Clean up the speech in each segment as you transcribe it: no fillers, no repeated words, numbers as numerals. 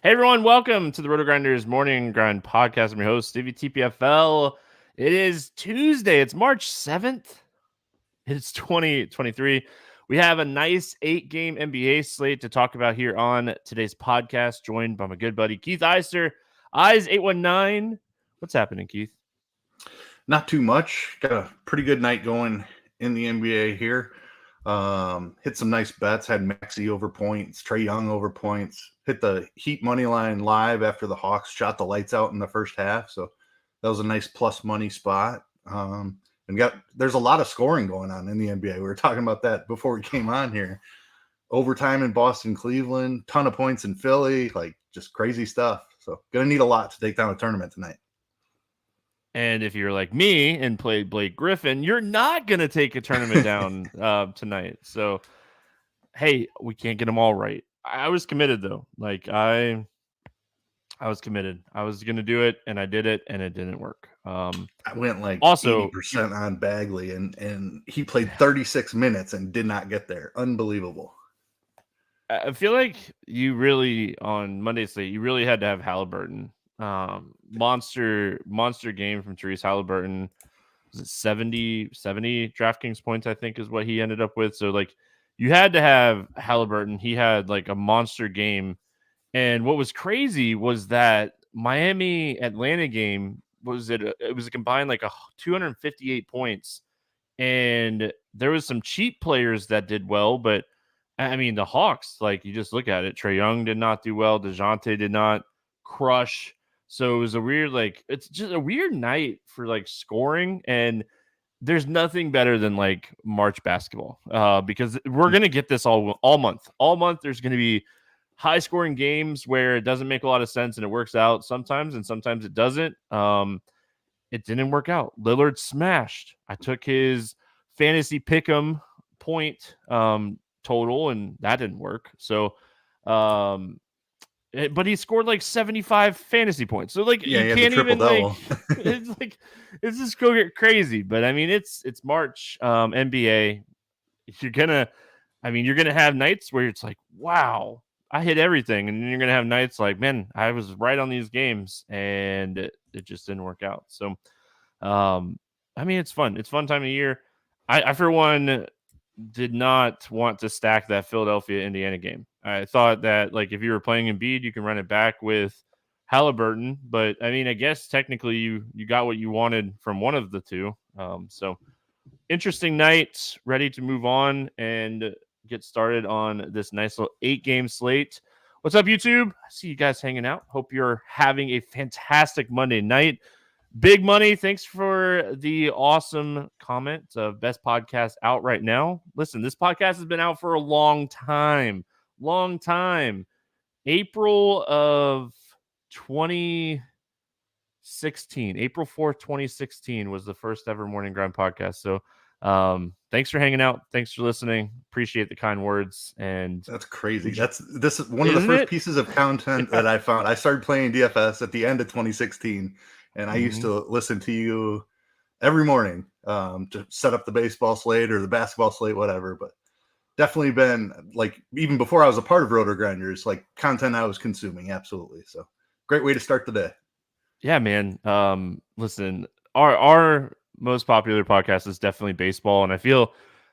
Hey everyone, welcome to the RotoGrinders Morning Grind Podcast. I'm your host, Stevietpfl. It is Tuesday. It's March 7th. It's 2023. We have a nice 8-game NBA slate to talk about here on today's podcast, joined by my good buddy Keith Eister, Eys819. What's happening, Keith? Not too much. Got a pretty good night going in the NBA here. Hit some nice bets. Had Maxey over points, Trae Young over points. Hit the Heat money line live after the Hawks shot the lights out in the first half. So that was a nice plus money spot. There's a lot of scoring going on in the NBA. We were talking about that before we came on here. Overtime in Boston, Cleveland, ton of points in Philly, like just crazy stuff. So gonna need a lot to take down a tournament tonight. And if you're like me and played Blake Griffin, you're not going to take a tournament down tonight. So, hey, we can't get them all right. I was committed, though. Like, I was committed. I was going to do it, and I did it, and it didn't work. I went like also 80% on Bagley, and he played 36 minutes and did not get there. Unbelievable. I feel like you really, on Monday slate, you really had to have Halliburton. Monster game from Therese Halliburton. Was it 70 DraftKings points, I think, is what he ended up with. So like you had to have Halliburton. He had like a monster game. And what was crazy was that Miami Atlanta game it was a combined like 258 points. And there was some cheap players that did well, but I mean the Hawks, like you just look at it, Trae Young did not do well, DeJounte did not crush. So it was it's just a weird night for like scoring, and there's nothing better than like March basketball because we're going to get this all month. All month there's going to be high scoring games where it doesn't make a lot of sense and it works out sometimes and sometimes it doesn't. It didn't work out. Lillard smashed. I took his fantasy pick'em point total and that didn't work. So but he scored like 75 fantasy points. So like you can't even like it's just go get crazy. But I mean it's March NBA. You're gonna have nights where it's like, wow, I hit everything, and then you're gonna have nights like, man, I was right on these games and it just didn't work out. So I mean it's fun. It's fun time of year. I for one did not want to stack that Philadelphia Indiana game. I thought that like if you were playing Embiid, you can run it back with Halliburton, but I mean, I guess technically you got what you wanted from one of the two. So interesting night. Ready to move on and get started on this nice little 8-game slate. What's up, YouTube? I see you guys hanging out. Hope you're having a fantastic Monday night. Big Money, thanks for the awesome comment of best podcast out right now. Listen, this podcast has been out for a long time. April of 2016. April 4th, 2016 was the first ever Morning Grind podcast. So thanks for hanging out. Thanks for listening. Appreciate the kind words. And that's crazy. This is one of the first pieces of content that I found. I started playing DFS at the end of 2016. And I used to listen to you every morning to set up the baseball slate or the basketball slate, whatever. But definitely been like, even before I was a part of RotoGrinders, like content I was consuming. Absolutely. So great way to start the day. Yeah, man. Listen, our most popular podcast is definitely baseball. And I feel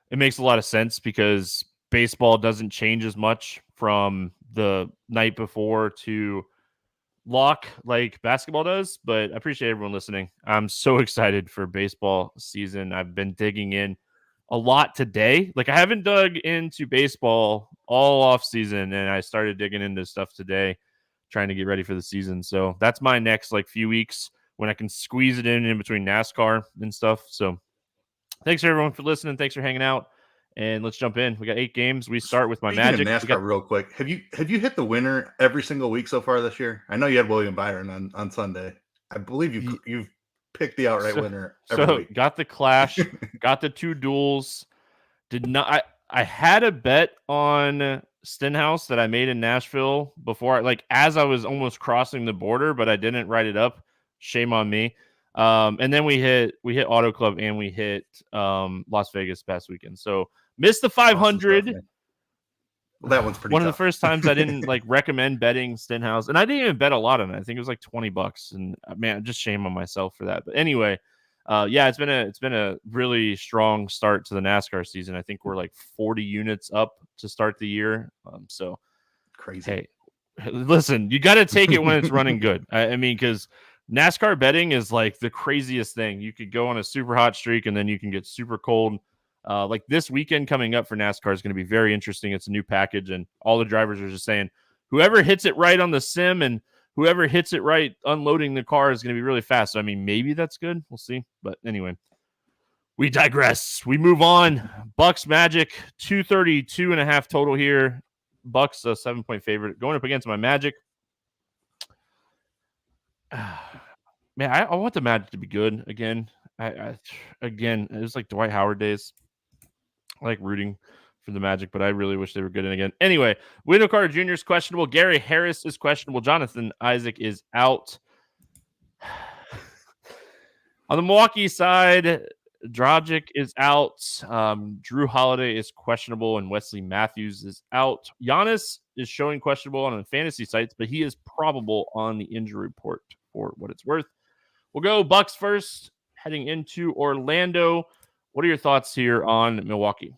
it makes a lot of sense because baseball doesn't change as much from the night before to lock like basketball does, but I appreciate everyone listening. I'm so excited for baseball season. I've been digging in a lot today. Like I haven't dug into baseball all off season, and I started digging into stuff today, trying to get ready for the season. So that's my next like few weeks when I can squeeze it in between NASCAR and stuff. So thanks everyone for listening. Thanks for hanging out. And let's jump in. We got 8 games. We start with my Magic. NASCAR real quick. Have you hit the winner every single week so far this year? I know you had William Byron on Sunday. I believe you've picked the outright winner every week. Got the Clash, got the 2 duels. Did not. I had a bet on Stenhouse that I made in Nashville before, like as I was almost crossing the border, but I didn't write it up. Shame on me. And then we hit Auto Club and we hit Las Vegas past weekend. So missed the 500. That one's pretty one tough. of the first times I didn't like recommend betting Stenhouse, and I didn't even bet a lot on it. I think it was like $20, and man, just shame on myself for that. But anyway, yeah, it's been a really strong start to the NASCAR season. I think we're like 40 units up to start the year. So crazy. Hey, listen, you got to take it when it's running good. I mean, because NASCAR betting is like the craziest thing. You could go on a super hot streak and then you can get super cold. Like this weekend coming up for NASCAR is going to be very interesting. It's a new package, and all the drivers are just saying whoever hits it right on the sim and whoever hits it right unloading the car is going to be really fast. So, I mean, maybe that's good. We'll see. But anyway, we digress. We move on. Bucks Magic 232.5 total here. Bucks a 7-point favorite going up against my Magic. Man, I want the Magic to be good again. Again, it was like Dwight Howard days. I like rooting for the Magic, but I really wish they were good again. Anyway, Wendell Carter Jr. is questionable. Gary Harris is questionable. Jonathan Isaac is out. On the Milwaukee side, Dragic is out. Drew Holiday is questionable, and Wesley Matthews is out. Giannis is showing questionable on the fantasy sites, but he is probable on the injury report for what it's worth. We'll go Bucks first, heading into Orlando. What are your thoughts here on Milwaukee?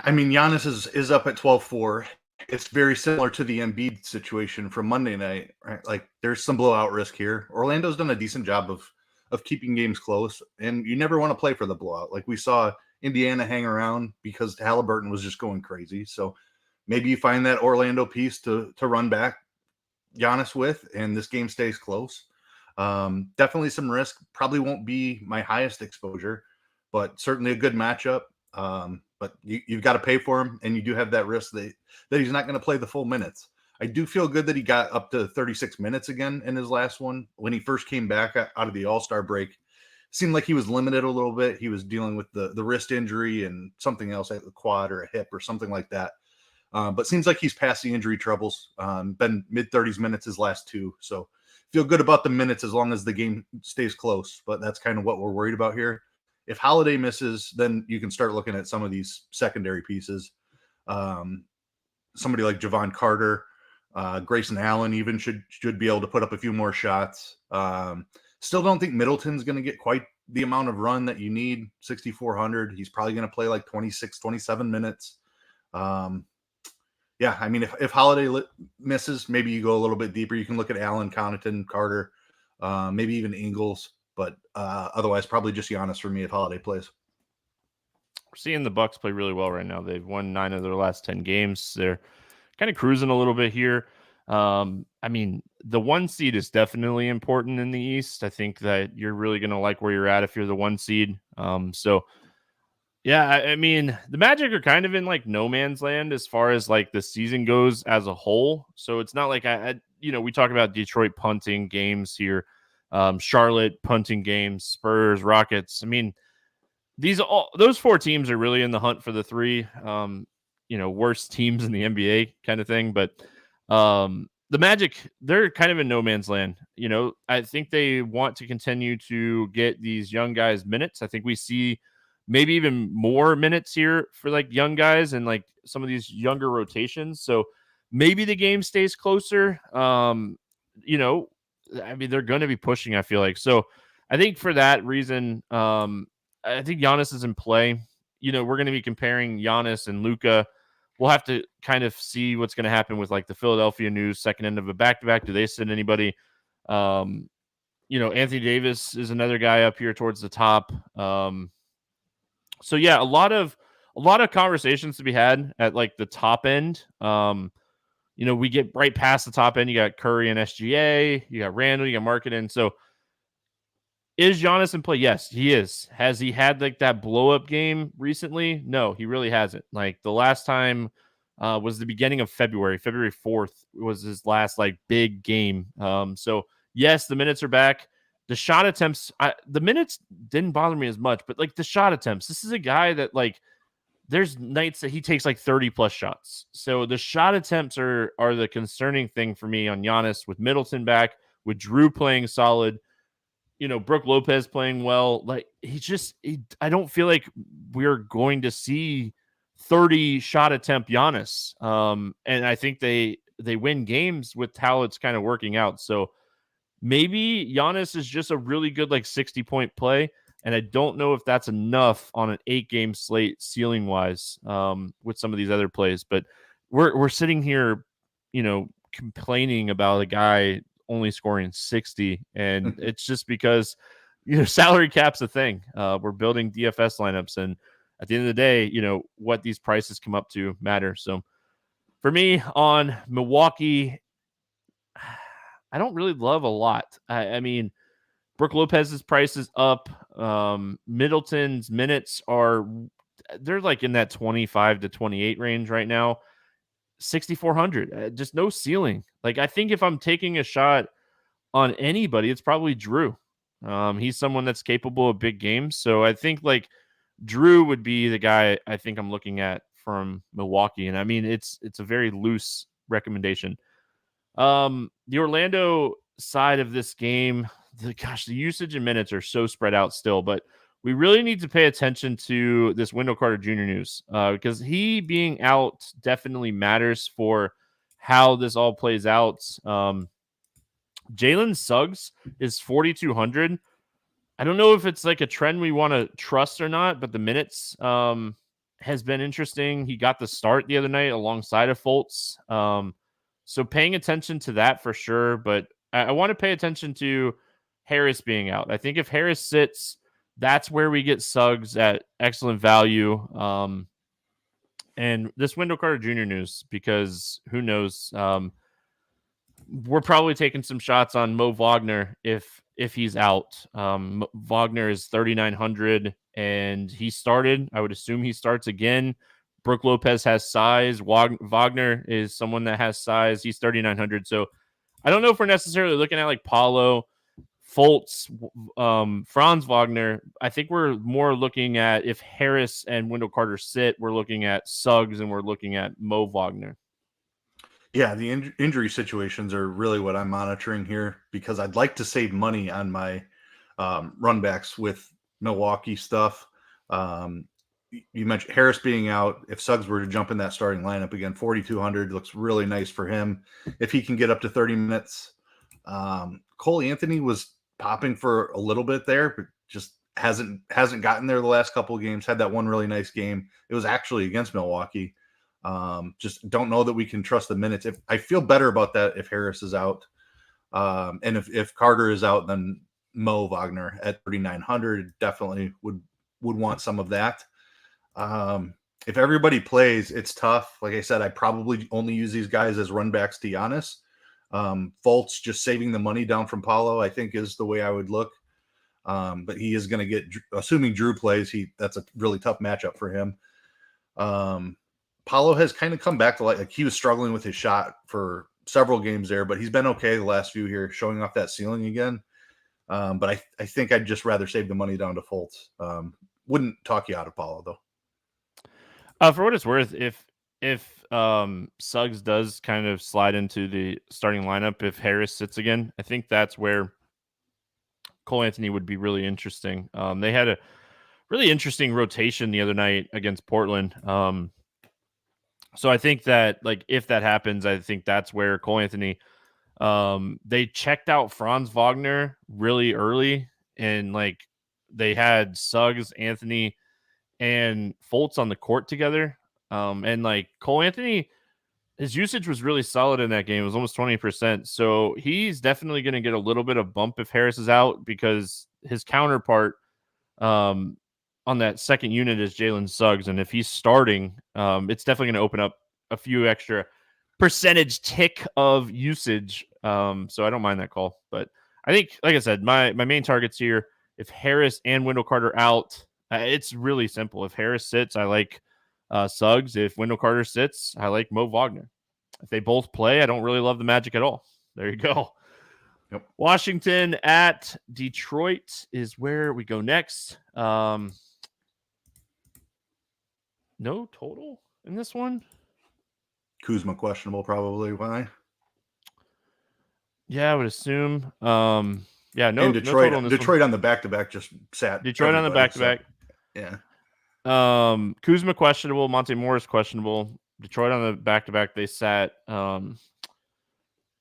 I mean, Giannis is up at 12-4. It's very similar to the Embiid situation from Monday night, right? Like there's some blowout risk here. Orlando's done a decent job of keeping games close, and you never want to play for the blowout. Like we saw Indiana hang around because Halliburton was just going crazy. So maybe you find that Orlando piece to run back Giannis with, and this game stays close. Definitely some risk. Probably won't be my highest exposure, but certainly a good matchup. But you've got to pay for him, and you do have that risk that he's not going to play the full minutes. I do feel good that he got up to 36 minutes again in his last one. When he first came back out of the All-Star break, seemed like he was limited a little bit. He was dealing with the wrist injury and something else, like a quad or a hip or something like that. But seems like he's past the injury troubles. Been mid-30s minutes his last two. So feel good about the minutes as long as the game stays close. But that's kind of what we're worried about here. If Holiday misses, then you can start looking at some of these secondary pieces. Somebody like Javon Carter, Grayson Allen even should be able to put up a few more shots. Still don't think Middleton's going to get quite the amount of run that you need, 6,400. He's probably going to play like 26, 27 minutes. Yeah, I mean, if Holiday misses, maybe you go a little bit deeper. You can look at Allen, Connaughton, Carter, maybe even Ingles. But otherwise, probably just Giannis for me if Holiday plays. We're seeing the Bucks play really well right now. They've won 9 of their last 10 games. They're kind of cruising a little bit here. I mean, the 1 seed is definitely important in the East. I think that you're really going to like where you're at if you're the 1 seed. So, yeah, I mean, the Magic are kind of in like no man's land as far as like the season goes as a whole. So it's not like we talk about Detroit punting games here. Charlotte punting games, Spurs, Rockets. I mean, those 4 teams are really in the hunt for the 3 worst teams in the NBA kind of thing. But the Magic, they're kind of in no man's land. I think they want to continue to get these young guys minutes. I think we see maybe even more minutes here for like young guys and like some of these younger rotations. So maybe the game stays closer. I mean, they're going to be pushing, I feel like. So I think for that reason, I think Giannis is in play. We're going to be comparing Giannis and Luka. We'll have to kind of see what's going to happen with like the Philadelphia News second end of a back-to-back. Do they send anybody? Anthony Davis is another guy up here towards the top. So yeah, a lot of conversations to be had at like the top end. We get right past the top end. You got Curry and SGA. You got Randall. You got Markkanen. So is Giannis in play? Yes, he is. Has he had like that blow up game recently? No, he really hasn't. Like the last time was the beginning of February. February 4th was his last like big game. So yes, the minutes are back. The shot attempts, the minutes didn't bother me as much, but like the shot attempts, this is a guy that like there's nights that he takes like 30 plus shots. So the shot attempts are the concerning thing for me on Giannis with Middleton back, with Drew playing solid, Brook Lopez playing well. Like I don't feel like we're going to see 30 shot attempt Giannis. And I think they win games with how it's kind of working out. So maybe Giannis is just a really good 60-point play. And I don't know if that's enough on an 8-game slate ceiling wise with some of these other plays. But we're sitting here, complaining about a guy only scoring 60. And it's just because, salary cap's a thing. We're building DFS lineups. And at the end of the day, what these prices come up to matter. So for me on Milwaukee, I don't really love a lot. I mean, Brook Lopez's price is up. Middleton's minutes they're in that 25 to 28 range right now. 6,400, just no ceiling. I think if I'm taking a shot on anybody, it's probably Drew. He's someone that's capable of big games. So I think Drew would be the guy I think I'm looking at from Milwaukee. And I mean, it's a very loose recommendation. The Orlando side of this game, the usage and minutes are so spread out still, but we really need to pay attention to this Wendell Carter Jr. news because he being out definitely matters for how this all plays out. Jalen Suggs is 4,200. I don't know if it's a trend we want to trust or not, but the minutes has been interesting. He got the start the other night alongside of Fultz. So paying attention to that for sure, but I want to pay attention to Harris being out. I think if Harris sits, that's where we get Suggs at excellent value. And this Wendell Carter Jr. news, because who knows? We're probably taking some shots on Mo Wagner if he's out. Wagner is 3,900 and he started. I would assume he starts again. Brook Lopez has size. Wagner is someone that has size. He's 3,900. So I don't know if we're necessarily looking at Paulo, Fultz, Franz Wagner. I think we're more looking at if Harris and Wendell Carter sit, we're looking at Suggs and we're looking at Mo Wagner. Yeah, the injury situations are really what I'm monitoring here because I'd like to save money on my runbacks with Milwaukee stuff. You mentioned Harris being out. If Suggs were to jump in that starting lineup again, 4,200 looks really nice for him. If he can get up to 30 minutes. Cole Anthony was popping for a little bit there, but just hasn't gotten there the last couple of games. Had that one really nice game. It was actually against Milwaukee. Just don't know that we can trust the minutes. If I feel better about that if Harris is out. And if Carter is out, then Mo Wagner at 3,900 definitely would want some of that. If everybody plays, it's tough. Like I said, I probably only use these guys as runbacks to Giannis. Fultz just saving the money down from Paulo, I think is the way I would look. But he is going to get, assuming Drew plays, that's a really tough matchup for him. Paulo has kind of come back to he was struggling with his shot for several games there, but he's been okay the last few here, showing off that ceiling again. But I think I'd just rather save the money down to Fultz. Wouldn't talk you out of Paulo though. For what it's worth, if Suggs does kind of slide into the starting lineup, if Harris sits again, I think that's where Cole Anthony would be really interesting. They had a really interesting rotation the other night against Portland. So I think that if that happens, I think that's where Cole Anthony, they checked out Franz Wagner really early and they had Suggs, Anthony, and Fultz on the court together. And Cole Anthony, his usage was really solid in that game. It was almost 20%. So he's definitely going to get a little bit of bump if Harris is out because his counterpart on that second unit is Jalen Suggs. And if he's starting, it's definitely going to open up a few extra percentage tick of usage. So I don't mind that call. But I think, like I said, my main targets here, if Harris and Wendell Carter out, it's really simple. If Harris sits, I like Suggs. If Wendell Carter sits, I like Mo Wagner. If they both play, I don't really love the Magic at all. There you go. Yep. Washington at Detroit is where we go next. No total in this one. Kuzma questionable, probably. Why? Yeah, I would assume. Yeah, no. And Detroit, no total in this Detroit one. on the back-to-back just sat. Detroit on the back-to-back. So, yeah. Kuzma questionable, Monte Morris questionable. Detroit on the back-to-back, they sat. Man,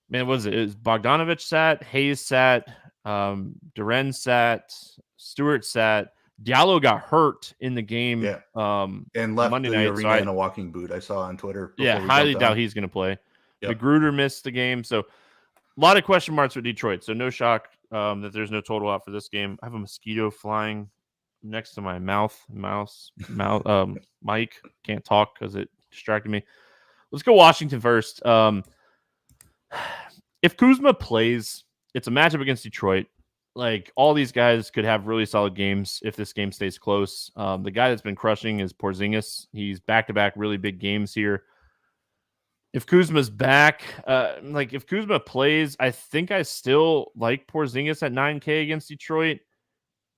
what was it? It was Bogdanovich sat, Hayes sat, Duren sat, Stewart sat. Diallo got hurt in the game. Yeah. And left Monday the night, arena in a walking boot. I saw on Twitter before we highly jumped doubt on. he's going to play. Yep. Magruder missed the game, so a lot of question marks with Detroit. So no shock that there's no total out for this game. I have a mosquito flying next to my mouth. Mike can't talk because it distracted me. Let's go Washington first. If Kuzma plays, it's a matchup against Detroit. Like, all these guys could have really solid games if this game stays close. The guy that's been crushing is Porzingis. He's back-to-back really big games here. If Kuzma's back, if Kuzma plays, I think I still like Porzingis at 9K against Detroit.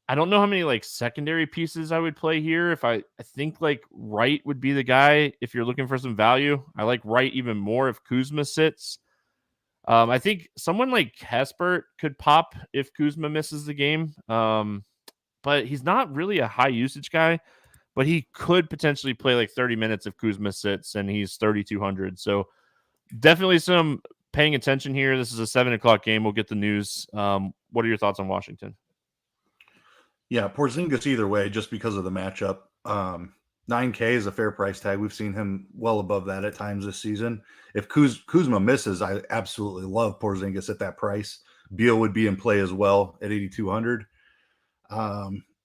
I don't know how many secondary pieces I would play here. I think Wright would be the guy if you're looking for some value. I like Wright even more if Kuzma sits. I think someone like Hespert could pop if Kuzma misses the game. But he's not really a high usage guy, but he could potentially play 30 minutes if Kuzma sits and he's 3,200. So definitely some paying attention here. This is a 7:00 game. We'll get the news. What are your thoughts on Washington? Yeah, Porzingis either way, just because of the matchup. 9K is a fair price tag. We've seen him well above that at times this season. If Kuzma misses, I absolutely love Porzingis at that price. Beal would be in play as well at 8,200.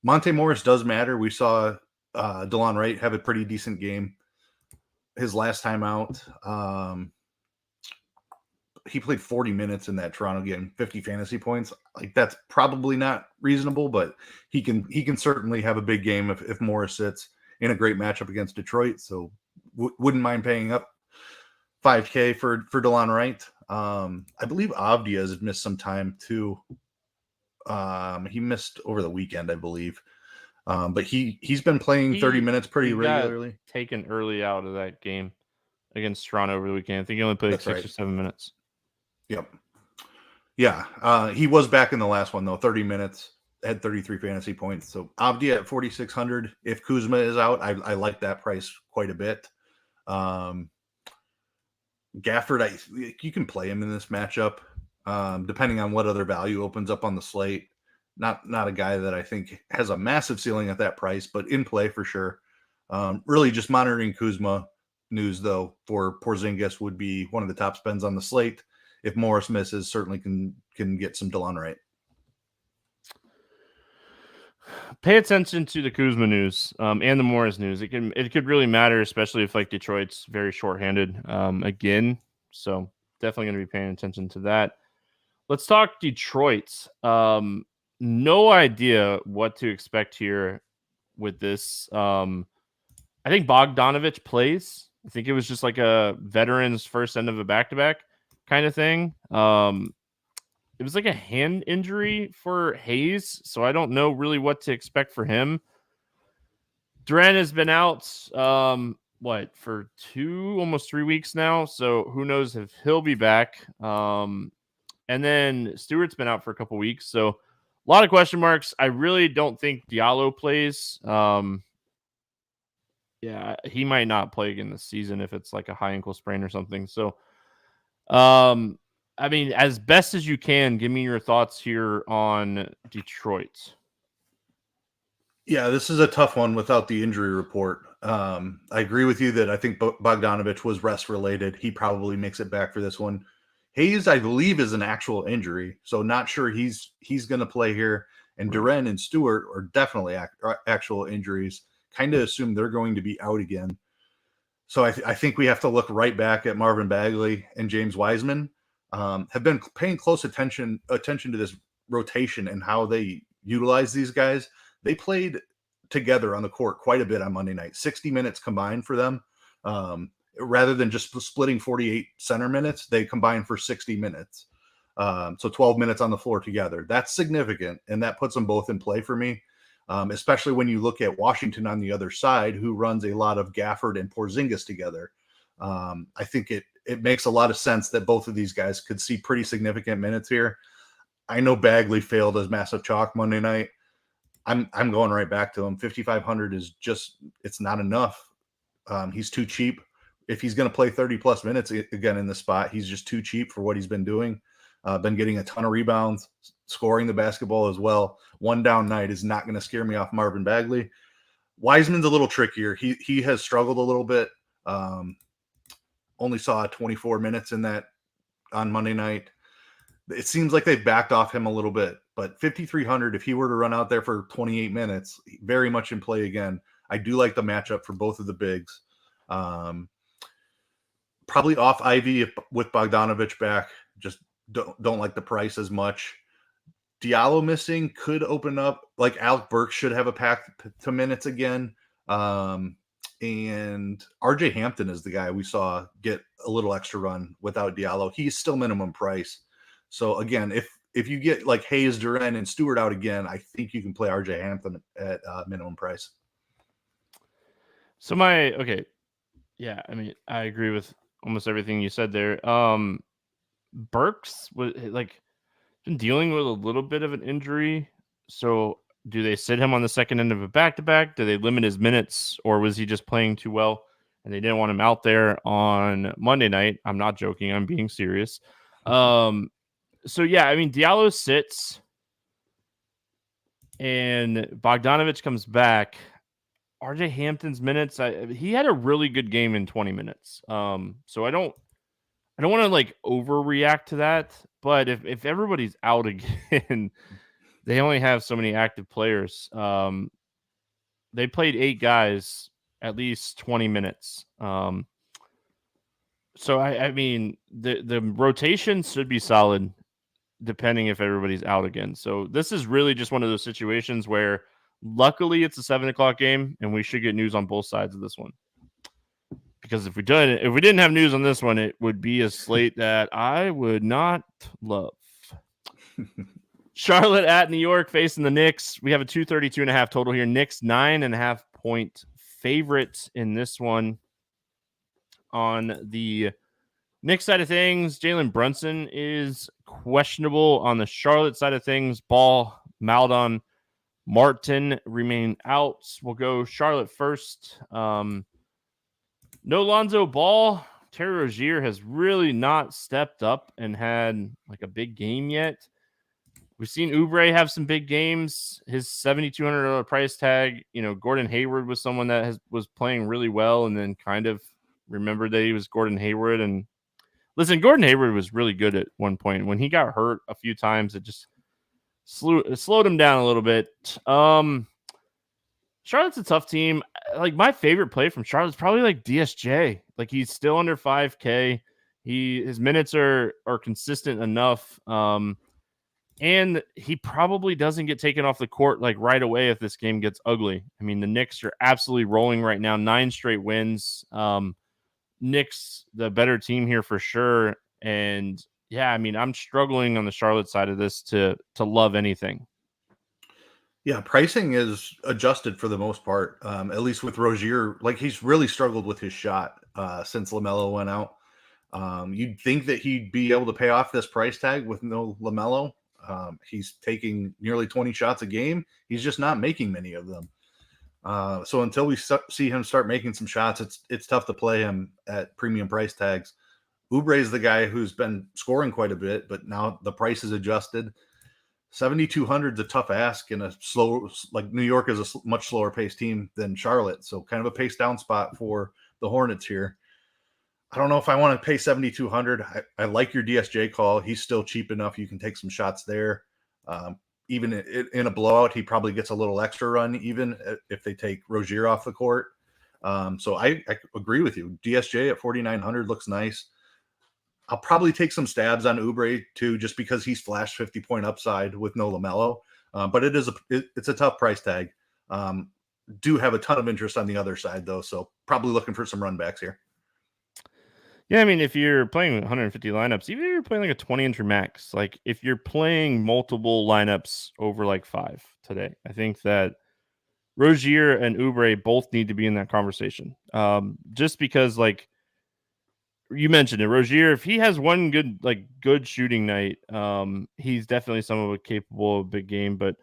Monte Morris does matter. We saw DeLon Wright have a pretty decent game his last time out. He played 40 minutes in that Toronto game, 50 fantasy points. That's probably not reasonable, but he can certainly have a big game if Morris sits in a great matchup against Detroit. So wouldn't mind paying up 5K for DeLon Wright. I believe Avdia has missed some time too. He missed over the weekend, I believe. But he's been playing 30 minutes pretty regularly. Taken early out of that game against Toronto over the weekend. I think he only played 6 or 7 minutes. Yep. Yeah. He was back in the last one though. 30 minutes, had 33 fantasy points. So Avdia at 4,600. If Kuzma is out, I like that price quite a bit. Gafford, you can play him in this matchup, depending on what other value opens up on the slate. Not a guy that I think has a massive ceiling at that price, but in play for sure. Really just monitoring Kuzma news though for Porzingis would be one of the top spends on the slate. If Morris misses, certainly can get some DeLon Wright. Pay attention to the Kuzma news and the Morris news. It could really matter, especially if Detroit's very shorthanded again. So definitely going to be paying attention to that. Let's talk Detroit. No idea what to expect here with this. I think Bogdanovich plays. I think it was just a veteran's first end of a back-to-back kind of thing. It was a hand injury for Hayes, so I don't know really what to expect for him. Duren has been out, for almost 3 weeks now, so who knows if he'll be back. And then Stewart's been out for a couple weeks, so a lot of question marks. I really don't think Diallo plays. He might not play again this season if it's a high ankle sprain or something. So, as best as you can, give me your thoughts here on Detroit. Yeah, this is a tough one without the injury report. I agree with you that I think Bogdanovich was rest related. He probably makes it back for this one. Hayes, I believe, is an actual injury, so not sure he's going to play here. And Duren and Stewart are definitely actual injuries. Kind of assume they're going to be out again. So I think we have to look right back at Marvin Bagley and James Wiseman. Have been paying close attention to this rotation and how they utilize these guys. They played together on the court quite a bit on Monday night, 60 minutes combined for them. Rather than just splitting 48 center minutes, they combined for 60 minutes. So 12 minutes on the floor together. That's significant, and that puts them both in play for me, especially when you look at Washington on the other side, who runs a lot of Gafford and Porzingis together. I think it makes a lot of sense that both of these guys could see pretty significant minutes here. I know Bagley failed as massive chalk Monday night. I'm going right back to him. 5,500 is just, it's not enough. He's too cheap. If he's going to play 30 plus minutes again in the spot, he's just too cheap for what he's been doing. Been getting a ton of rebounds, scoring the basketball as well. One down night is not going to scare me off Marvin Bagley. Wiseman's a little trickier. He has struggled a little bit. Only saw 24 minutes in that on Monday night. It seems like they've backed off him a little bit, but 5,300, if he were to run out there for 28 minutes, very much in play again. I do like the matchup for both of the bigs. Probably off Ivy with Bogdanovich back. Just don't like the price as much. Diallo missing could open up, like Alec Burks should have a pack to minutes again. And RJ Hampton is the guy we saw get a little extra run without Diallo. He's still minimum price. So again, if you get like Hayes, Duren, and Stewart out again, I think you can play RJ Hampton at minimum price. So yeah, I mean, I agree with almost everything you said there. Burks was like been dealing with a little bit of an injury. So do they sit him on the second end of a back-to-back? Do they limit his minutes, or was he just playing too well and they didn't want him out there on Monday night? I'm not joking. I'm being serious. So yeah, I mean, Diallo sits and Bogdanovich comes back. RJ Hampton's minutes, he had a really good game in 20 minutes. So I don't want to like overreact to that, but if everybody's out again, they only have so many active players. They played 8 guys at least 20 minutes. So I mean, the rotation should be solid depending if everybody's out again. So this is really just one of those situations where luckily it's a 7:00 game and we should get news on both sides of this one. Because if we didn't have news on this one, it would be a slate that I would not love. Charlotte at New York facing the Knicks. We have a 232.5 total here. Knicks 9.5 point favorite in this one. On the Knicks side of things, Jalen Brunson is questionable. On the Charlotte side of things, Ball, Maldon, Martin remain out. We'll go Charlotte first. No Lonzo Ball. Terry Rozier has really not stepped up and had like a big game yet. We've seen Oubre have some big games. His $7,200 price tag. Gordon Hayward was someone that was playing really well and then kind of remembered that he was Gordon Hayward. And listen, Gordon Hayward was really good at one point. When he got hurt a few times, it just slowed him down a little bit. Charlotte's a tough team. Like my favorite play from Charlotte's probably like DSJ. Like he's still under 5K. His minutes are consistent enough. And he probably doesn't get taken off the court like right away if this game gets ugly. I mean, the Knicks are absolutely rolling right now. 9 straight wins. Knicks, the better team here for sure. And yeah, I mean, I'm struggling on the Charlotte side of this to love anything. Yeah, pricing is adjusted for the most part, at least with Rozier. Like he's really struggled with his shot since LaMelo went out. You'd think that he'd be able to pay off this price tag with no LaMelo. He's taking nearly 20 shots a game. He's just not making many of them. So until we see him start making some shots, it's tough to play him at premium price tags. Oubre is the guy who's been scoring quite a bit, but now the price is adjusted. 7,200 is a tough ask in a slow, like New York is a much slower paced team than Charlotte. So kind of a pace down spot for the Hornets here. I don't know if I want to pay 7,200. I like your DSJ call. He's still cheap enough. You can take some shots there. Even in a blowout, he probably gets a little extra run, even if they take Rozier off the court. So I agree with you. DSJ at 4,900 looks nice. I'll probably take some stabs on Oubre too, just because he's flashed 50-point upside with no LaMelo. But it's a tough price tag. Do have a ton of interest on the other side though, so probably looking for some run backs here. Yeah, I mean, if you're playing 150 lineups, even if you're playing like a 20-inch max, like if you're playing multiple lineups over like 5 today, I think that Rozier and Oubre both need to be in that conversation. Just because, like you mentioned it, Rozier, if he has one good shooting night, he's definitely someone capable of a big game. But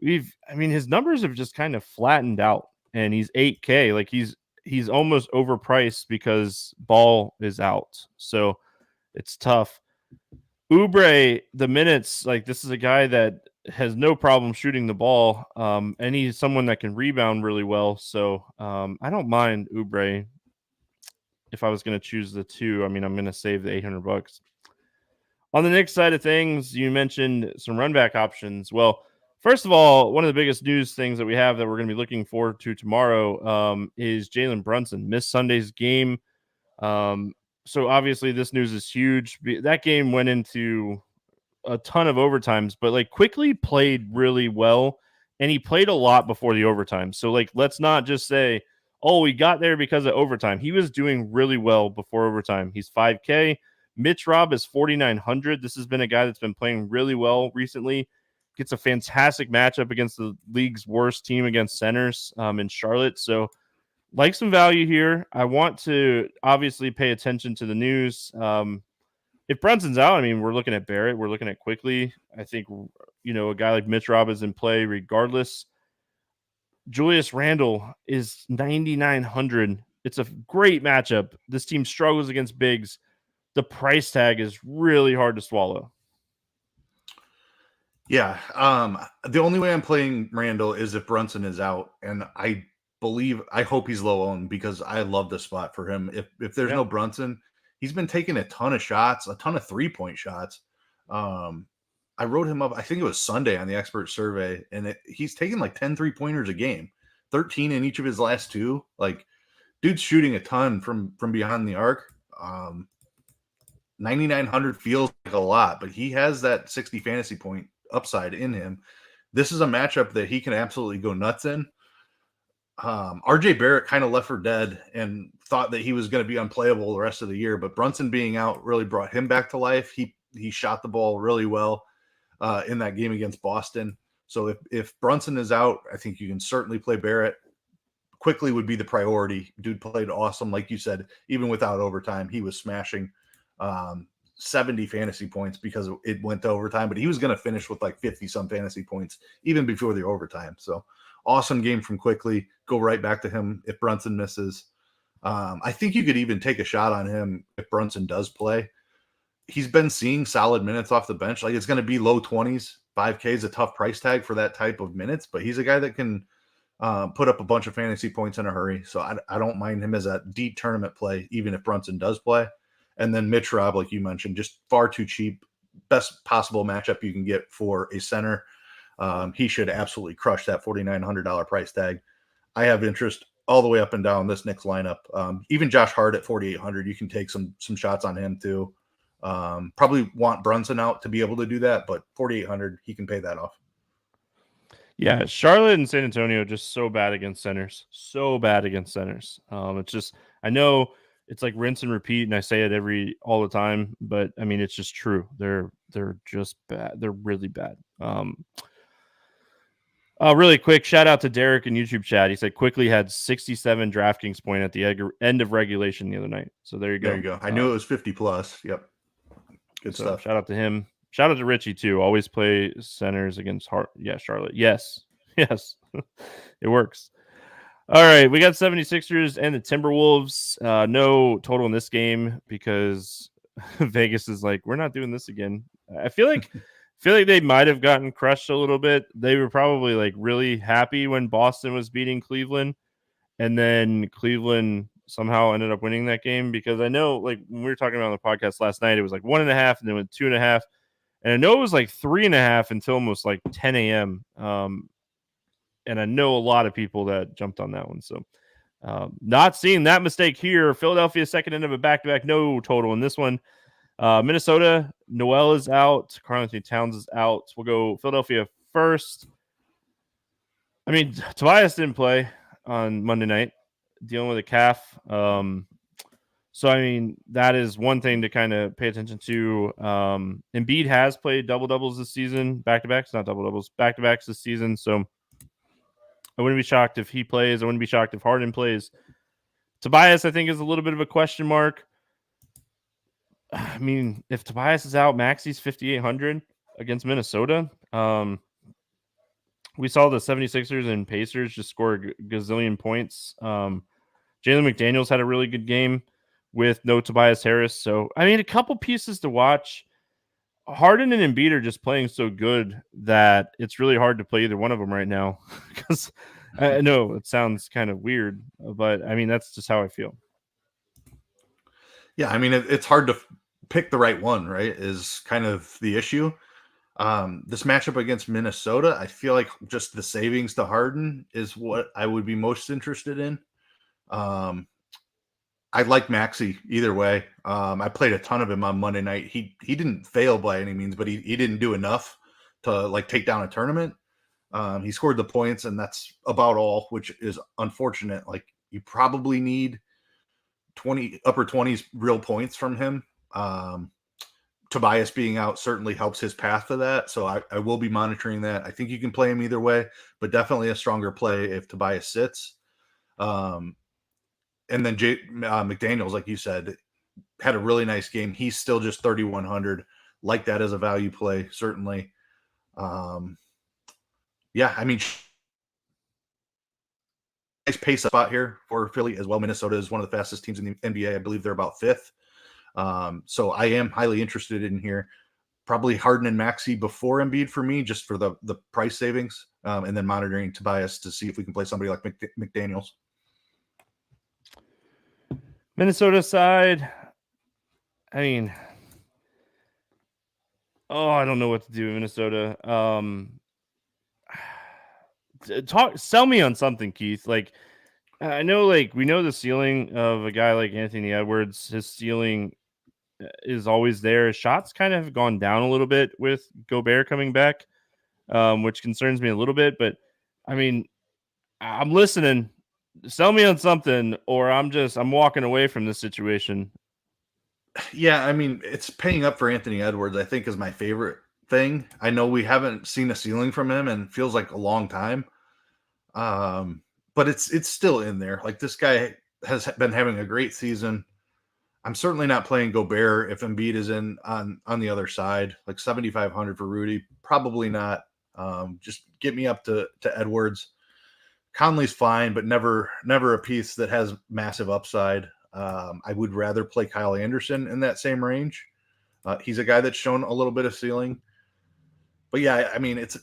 his numbers have just kind of flattened out, and he's 8K. Like he's almost overpriced because Ball is out. So it's tough. Oubre, the minutes, like this is a guy that has no problem shooting the ball. And he's someone that can rebound really well. So I don't mind Oubre if I was going to choose the two. I mean, I'm going to save the $800. On the Knicks side of things, you mentioned some run back options. Well, first of all, one of the biggest news things that we have that we're going to be looking forward to tomorrow is Jalen Brunson missed Sunday's game. So obviously this news is huge. That game went into a ton of overtimes, but like quickly played really well, and he played a lot before the overtime. So like, let's not just say, oh, he got there because of overtime. He was doing really well before overtime. He's 5K. Mitch Robb is 4,900. This has been a guy that's been playing really well recently. Gets a fantastic matchup against the league's worst team against centers in Charlotte. So like some value here. I want to obviously pay attention to the news. If Brunson's out, I mean, we're looking at Barrett. We're looking at Quickly. I think, a guy like Mitch Robb is in play regardless. Julius Randle is 9,900. It's a great matchup. This team struggles against bigs. The price tag is really hard to swallow. Yeah. The only way I'm playing Randle is if Brunson is out. And I hope he's low owned because I love the spot for him. If there's no Brunson, he's been taking a ton of shots, a ton of 3-point shots. I wrote him up, I think it was Sunday on the expert survey, and he's taken like 10 3-pointers a game, 13 in each of his last two. Like, dude's shooting a ton from behind the arc. 9,900 feels like a lot, but he has that 60 fantasy point upside in him. This is a matchup that he can absolutely go nuts in. RJ Barrett kind of left for dead and thought that he was going to be unplayable the rest of the year, but Brunson being out really brought him back to life. He shot the ball really well in that game against Boston. So if Brunson is out, I think you can certainly play Barrett. Quickly would be the priority. Dude played awesome. Like you said, even without overtime, he was smashing 70 fantasy points because it went to overtime, but he was going to finish with like 50 some fantasy points even before the overtime. So awesome game from Quickly. Go right back to him if Brunson misses. I think you could even take a shot on him if Brunson does play. He's been seeing solid minutes off the bench. Like, it's going to be low 20s. 5K is a tough price tag for that type of minutes, but he's a guy that can put up a bunch of fantasy points in a hurry. So I don't mind him as a deep tournament play, even if Brunson does play. And then Mitch Robb, like you mentioned, just far too cheap. Best possible matchup you can get for a center. He should absolutely crush that $4,900 price tag. I have interest all the way up and down this Knicks lineup. Even Josh Hart at 4,800, you can take some shots on him too. Probably want Brunson out to be able to do that, but 4,800, he can pay that off. Yeah, Charlotte and San Antonio just so bad against centers. So bad against centers. It's just, I know it's like rinse and repeat, and I say it all the time, but I mean, it's just true. They're just bad. They're really bad. Really quick shout out to Derek in YouTube chat. He said Quickly had 67 DraftKings point at the end of regulation the other night. So there you go. There you go. I knew it was 50 plus. Yep. Good stuff. Shout out to him. Shout out to Richie too. Always play centers against Charlotte. Yes. Yes. It works. All right. We got 76ers and the Timberwolves. No total in this game because Vegas is like, we're not doing this again. I feel like they might have gotten crushed a little bit. They were probably like really happy when Boston was beating Cleveland, and then Cleveland somehow ended up winning that game, because I know, like, when we were talking about on the podcast last night, it was like 1.5 and then went 2.5. And I know it was like 3.5 until almost like 10 a.m. And I know a lot of people that jumped on that one. So not seeing that mistake here. Philadelphia second end of a back-to-back, no total in this one. Minnesota, Noel is out. Karl-Anthony Towns is out. We'll go Philadelphia first. I mean, Tobias didn't play on Monday night, dealing with a calf. So, I mean, that is one thing to kind of pay attention to. Embiid has played double-doubles this season, back-to-backs, not double-doubles, back-to-backs this season. So, I wouldn't be shocked if he plays. I wouldn't be shocked if Harden plays. Tobias, I think, is a little bit of a question mark. I mean, if Tobias is out, Maxi's 5,800 against Minnesota. We saw the 76ers and Pacers just score a gazillion points. Jalen McDaniels had a really good game with no Tobias Harris. So, I mean, a couple pieces to watch. Harden and Embiid are just playing so good that it's really hard to play either one of them right now. Because I know it sounds kind of weird, but I mean, that's just how I feel. Yeah, I mean, it's hard to pick the right one, right? Is kind of the issue. This matchup against Minnesota, I feel like just the savings to Harden is what I would be most interested in. I like Maxey either way. I played a ton of him on Monday night. He didn't fail by any means, but he didn't do enough to like take down a tournament. He scored the points, and that's about all, which is unfortunate. Like you probably need 20 upper 20s real points from him. Tobias being out certainly helps his path to that. So I will be monitoring that. I think you can play him either way, but definitely a stronger play if Tobias sits. And then McDaniels, like you said, had a really nice game. He's still just 3,100. Like that as a value play, certainly. Yeah, I mean, nice pace spot here for Philly as well. Minnesota is one of the fastest teams in the NBA. I believe they're about fifth. So I am highly interested in here. Probably Harden and Maxey before Embiid for me, just for the price savings, and then monitoring Tobias to see if we can play somebody like McDaniels. Minnesota side, I mean, I don't know what to do in Minnesota. Sell me on something, Keith. Like, I know, like, we know the ceiling of a guy like Anthony Edwards. His ceiling is always there. His shots kind of have gone down a little bit with Gobert coming back, which concerns me a little bit. But, I mean, I'm listening. Sell me on something, or I'm walking away from this situation. Yeah, I mean, it's paying up for Anthony Edwards, I think, is my favorite thing. I know we haven't seen a ceiling from him and feels like a long time. But it's still in there. Like this guy has been having a great season. I'm certainly not playing Gobert if Embiid is in on the other side. Like 7,500 for Rudy, probably not. Just get me up to Edwards. Conley's fine, but never a piece that has massive upside. I would rather play Kyle Anderson in that same range. He's a guy that's shown a little bit of ceiling. But yeah, I mean, it's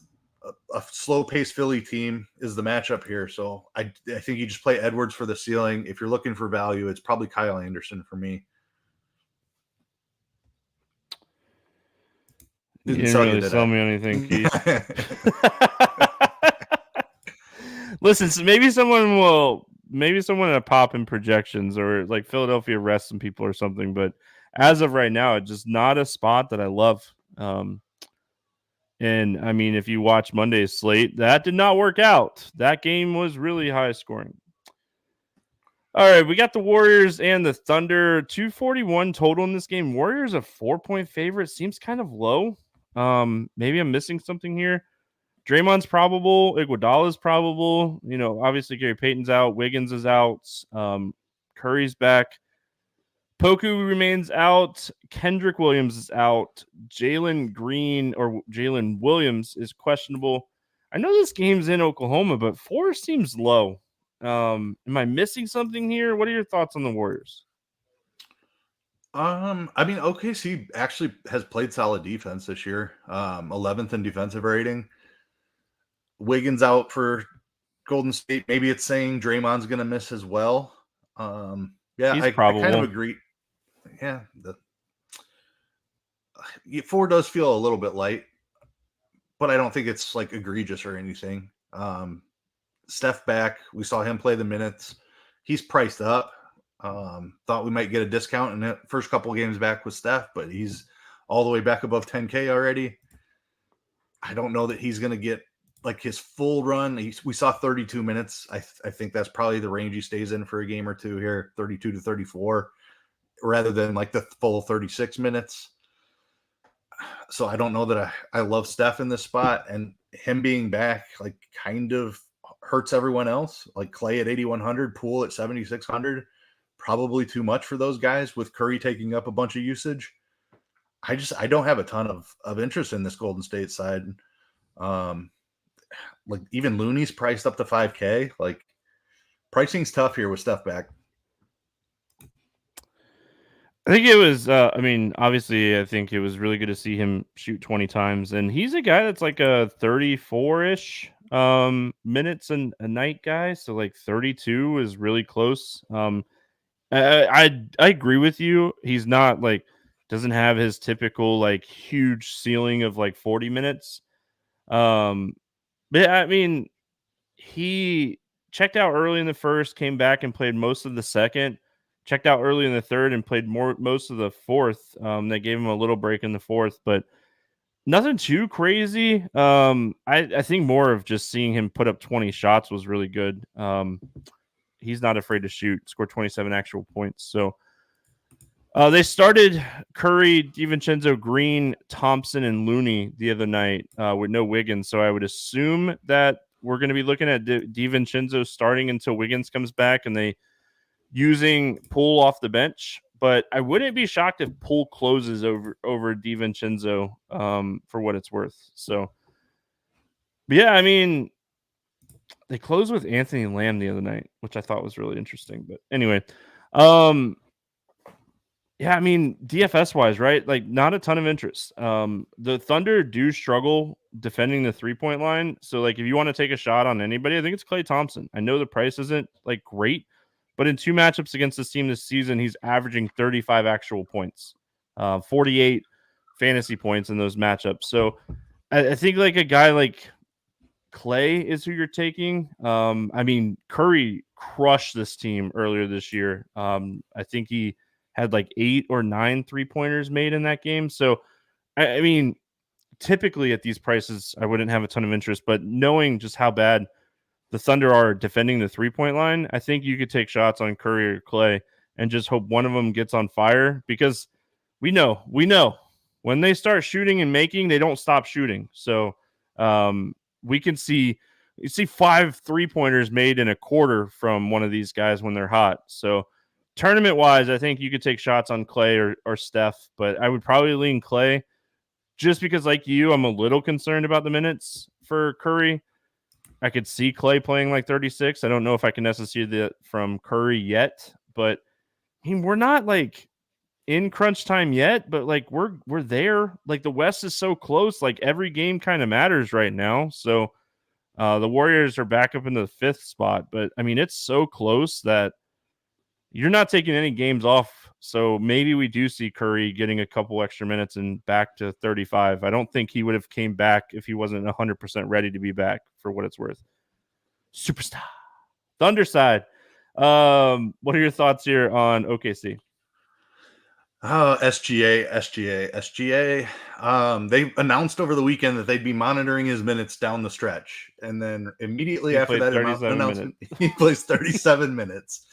a slow-paced Philly team is the matchup here. So I think you just play Edwards for the ceiling. If you're looking for value, it's probably Kyle Anderson for me. You didn't really sell me anything, Keith. Listen, so maybe someone will pop in projections, or like Philadelphia rests some people or something. But as of right now, it's just not a spot that I love. And I mean, if you watch Monday's slate, that did not work out. That game was really high scoring. All right, we got the Warriors and the Thunder. 241 total in this game. Warriors a 4-point favorite. Seems kind of low. Maybe I'm missing something here. Draymond's probable. Iguodala's probable. You know, obviously Gary Payton's out. Wiggins is out. Curry's back. Poku remains out. Kendrick Williams is out. Jalen Williams is questionable. I know this game's in Oklahoma, but 4 seems low. Am I missing something here? What are your thoughts on the Warriors? I mean, OKC actually has played solid defense this year. 11th in defensive rating. Wiggins out for Golden State. Maybe it's saying Draymond's going to miss as well. Yeah, I kind of agree. Yeah, 4 does feel a little bit light, but I don't think it's like egregious or anything. Steph back. We saw him play the minutes. He's priced up. Thought we might get a discount in the first couple of games back with Steph, but he's all the way back above 10K already. I don't know that he's going to get like his full run. We saw 32 minutes. I think that's probably the range he stays in for a game or two here, 32 to 34, rather than like the full 36 minutes. So I don't know that I love Steph in this spot, and him being back like kind of hurts everyone else. Like Clay at 8,100, Poole at 7,600, probably too much for those guys with Curry taking up a bunch of usage. I don't have a ton of interest in this Golden State side. like even Looney's priced up to 5K. Like pricing's tough here with Steph back. I think it was, obviously, I think it was really good to see him shoot 20 times. And he's a guy that's like a 34-ish minutes a night guy. So like 32 is really close. I agree with you. He's not like, doesn't have his typical like huge ceiling of like 40 minutes. But I mean, he checked out early in the first, came back and played most of the second, checked out early in the third and played most of the fourth. They gave him a little break in the fourth, but nothing too crazy. I think more of just seeing him put up 20 shots was really good. He's not afraid to shoot, scored 27 actual points. So they started Curry, DiVincenzo, Green, Thompson, and Looney the other night with no Wiggins. So I would assume that we're going to be looking at DiVincenzo starting until Wiggins comes back and they using Poole off the bench. But I wouldn't be shocked if Poole closes over DiVincenzo for what it's worth. So, but yeah, I mean, they closed with Anthony Lamb the other night, which I thought was really interesting. But anyway, yeah, I mean, DFS wise, right? Like, not a ton of interest. The Thunder do struggle defending the 3-point line. So, like, if you want to take a shot on anybody, I think it's Klay Thompson. I know the price isn't like great, but in 2 matchups against this team this season, he's averaging 35 actual points, 48 fantasy points in those matchups. So, I think like a guy like Klay is who you're taking. I mean, Curry crushed this team earlier this year. I think he had like 8 or 9 3-pointers made in that game. So, I mean, typically at these prices, I wouldn't have a ton of interest, but knowing just how bad the Thunder are defending the 3-point line, I think you could take shots on Curry or Klay and just hope one of them gets on fire, because we know when they start shooting and making, they don't stop shooting. So we can see 5 3-pointers made in a quarter from one of these guys when they're hot. So tournament wise, I think you could take shots on Klay or Steph, but I would probably lean Klay just because, like you, I'm a little concerned about the minutes for Curry. I could see Klay playing like 36. I don't know if I can necessarily see that from Curry yet, but I mean, we're not like in crunch time yet, but like we're there. Like the West is so close. Like every game kind of matters right now. So the Warriors are back up in the 5th spot, but I mean, it's so close that you're not taking any games off. So maybe we do see Curry getting a couple extra minutes and back to 35. I don't think he would have came back if he wasn't 100% ready to be back, for what it's worth. Superstar. Thunder side. What are your thoughts here on OKC? SGA. They announced over the weekend that they'd be monitoring his minutes down the stretch. And then immediately after that announcement, he plays 37 minutes.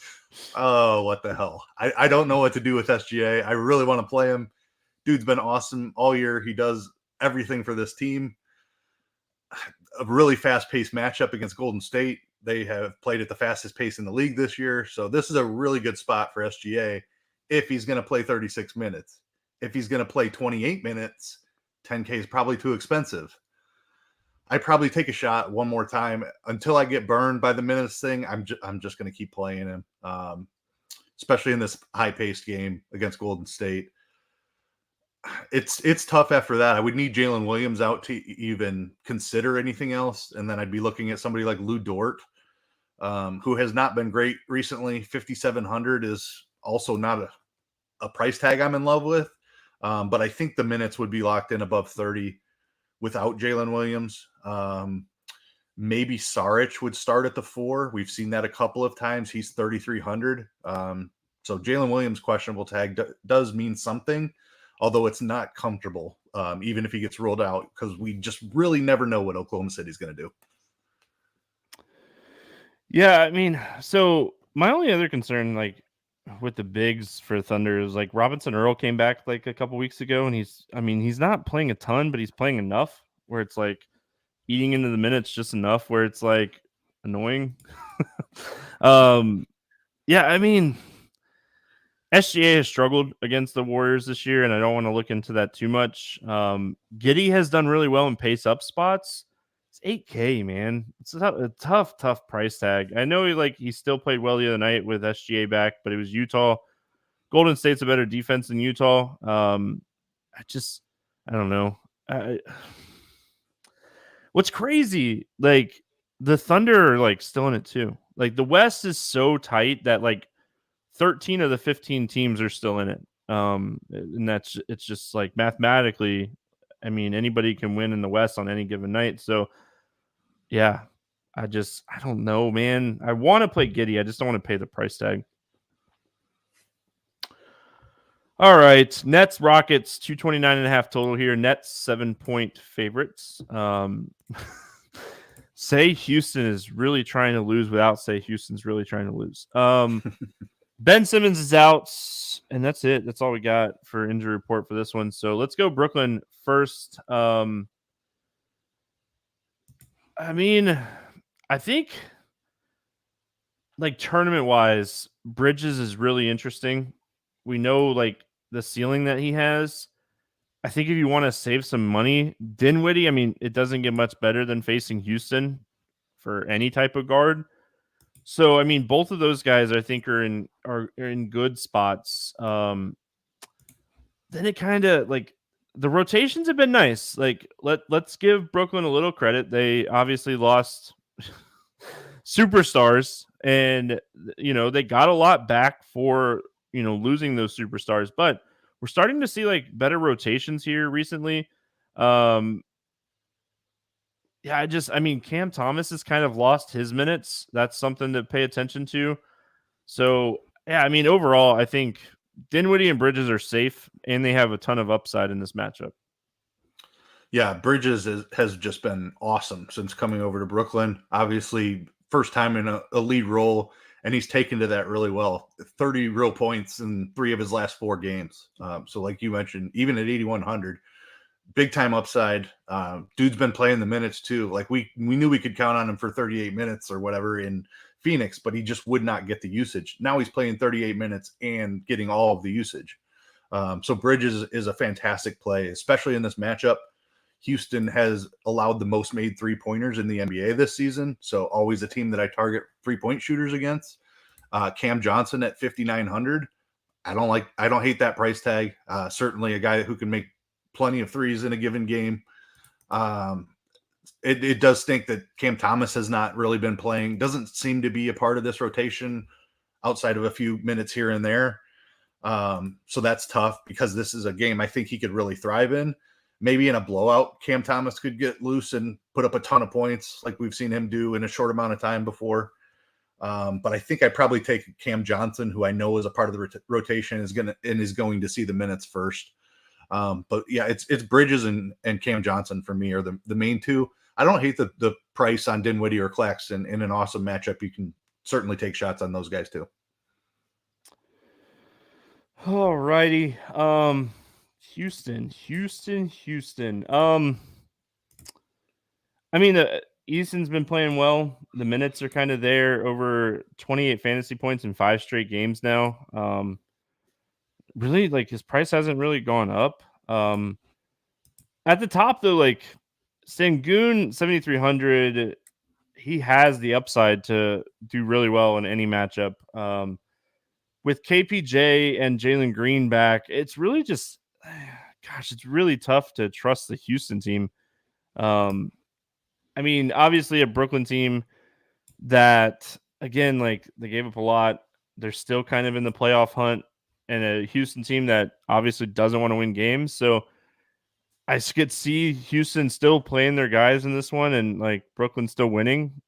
Oh, what the hell? I don't know what to do with SGA. I really want to play him. Dude's been awesome all year. He does everything for this team. A really fast-paced matchup against Golden State. They have played at the fastest pace in the league this year. So this is a really good spot for SGA if he's going to play 36 minutes. If he's going to play 28 minutes, 10K is probably too expensive. I probably take a shot one more time until I get burned by the minutes thing. I'm just going to keep playing him, especially in this high-paced game against Golden State. It's tough after that. I would need Jalen Williams out to even consider anything else, and then I'd be looking at somebody like Lou Dort, who has not been great recently. 5,700 is also not a price tag I'm in love with, but I think the minutes would be locked in above 30 without Jalen Williams. Maybe Saric would start at the 4. We've seen that a couple of times. He's 3,300. So Jalen Williams questionable tag does mean something, although it's not comfortable, even if he gets ruled out, because we just really never know what Oklahoma City's going to do. Yeah, I mean, so my only other concern, like with the bigs for Thunder, is like Robinson Earl came back like a couple weeks ago, and he's not playing a ton, but he's playing enough where it's like eating into the minutes just enough where it's like annoying. Yeah, I mean, SGA has struggled against the Warriors this year, and I don't want to look into that too much. Giddey has done really well in pace up spots. It's 8K, man. It's a tough price tag. I know he still played well the other night with SGA back, but it was Utah. Golden State's a better defense than Utah. I don't know. What's crazy, the Thunder are still in it too. The West is so tight that 13 of the 15 teams are still in it. And it's just mathematically, I mean, anybody can win in the West on any given night. So yeah, I don't know, man. I want to play Giddy. I just don't want to pay the price tag. All right. Nets, Rockets, 229.5 total here. Nets, 7-point favorites. Say Houston is really trying to lose without say Houston's really trying to lose. Ben Simmons is out, and that's it. That's all we got for injury report for this one. So let's go Brooklyn first. I mean, I think tournament-wise, Bridges is really interesting. We know the ceiling that he has. I think if you want to save some money, Dinwiddie, I mean, it doesn't get much better than facing Houston for any type of guard. So, I mean, both of those guys I think are in good spots. Then it kind of the rotations have been nice. Let's give Brooklyn a little credit. They obviously lost superstars, and they got a lot back for losing those superstars, but we're starting to see better rotations here recently. Yeah, I mean, Cam Thomas has kind of lost his minutes. That's something to pay attention to. So yeah, I mean, overall, I think Dinwiddie and Bridges are safe, and they have a ton of upside in this matchup. Yeah, Bridges has just been awesome since coming over to Brooklyn. Obviously, first time in a lead role, and he's taken to that really well. 30 real points in 3 of his last 4 games. So like you mentioned, even at 8,100, big time upside. Dude's been playing the minutes too. We knew we could count on him for 38 minutes or whatever in Phoenix, but he just would not get the usage. Now he's playing 38 minutes and getting all of the usage. So Bridges is a fantastic play, especially in this matchup. Houston has allowed the most made 3-pointers in the NBA this season. So always a team that I target 3-point shooters against. Cam Johnson at 5,900. I don't hate that price tag. Certainly a guy who can make plenty of threes in a given game. It does stink that Cam Thomas has not really been playing. Doesn't seem to be a part of this rotation outside of a few minutes here and there. So that's tough because this is a game I think he could really thrive in. Maybe in a blowout, Cam Thomas could get loose and put up a ton of points like we've seen him do in a short amount of time before. But I think I'd probably take Cam Johnson, who I know is a part of the rotation, is going to see the minutes first. But yeah, it's Bridges and Cam Johnson for me are the main two. I don't hate the price on Dinwiddie or Claxton in an awesome matchup. You can certainly take shots on those guys too. All righty. Houston. I mean, Easton's been playing well. The minutes are kind of there, over 28 fantasy points in 5 straight games now. Really, his price hasn't really gone up. At the top, though, Sengun, 7,300, he has the upside to do really well in any matchup. With KPJ and Jalen Green back, it's really just, it's really tough to trust the Houston team. I mean, obviously a Brooklyn team that, again, they gave up a lot. They're still kind of in the playoff hunt, and a Houston team that obviously doesn't want to win games. So I could see Houston still playing their guys in this one, and Brooklyn still winning.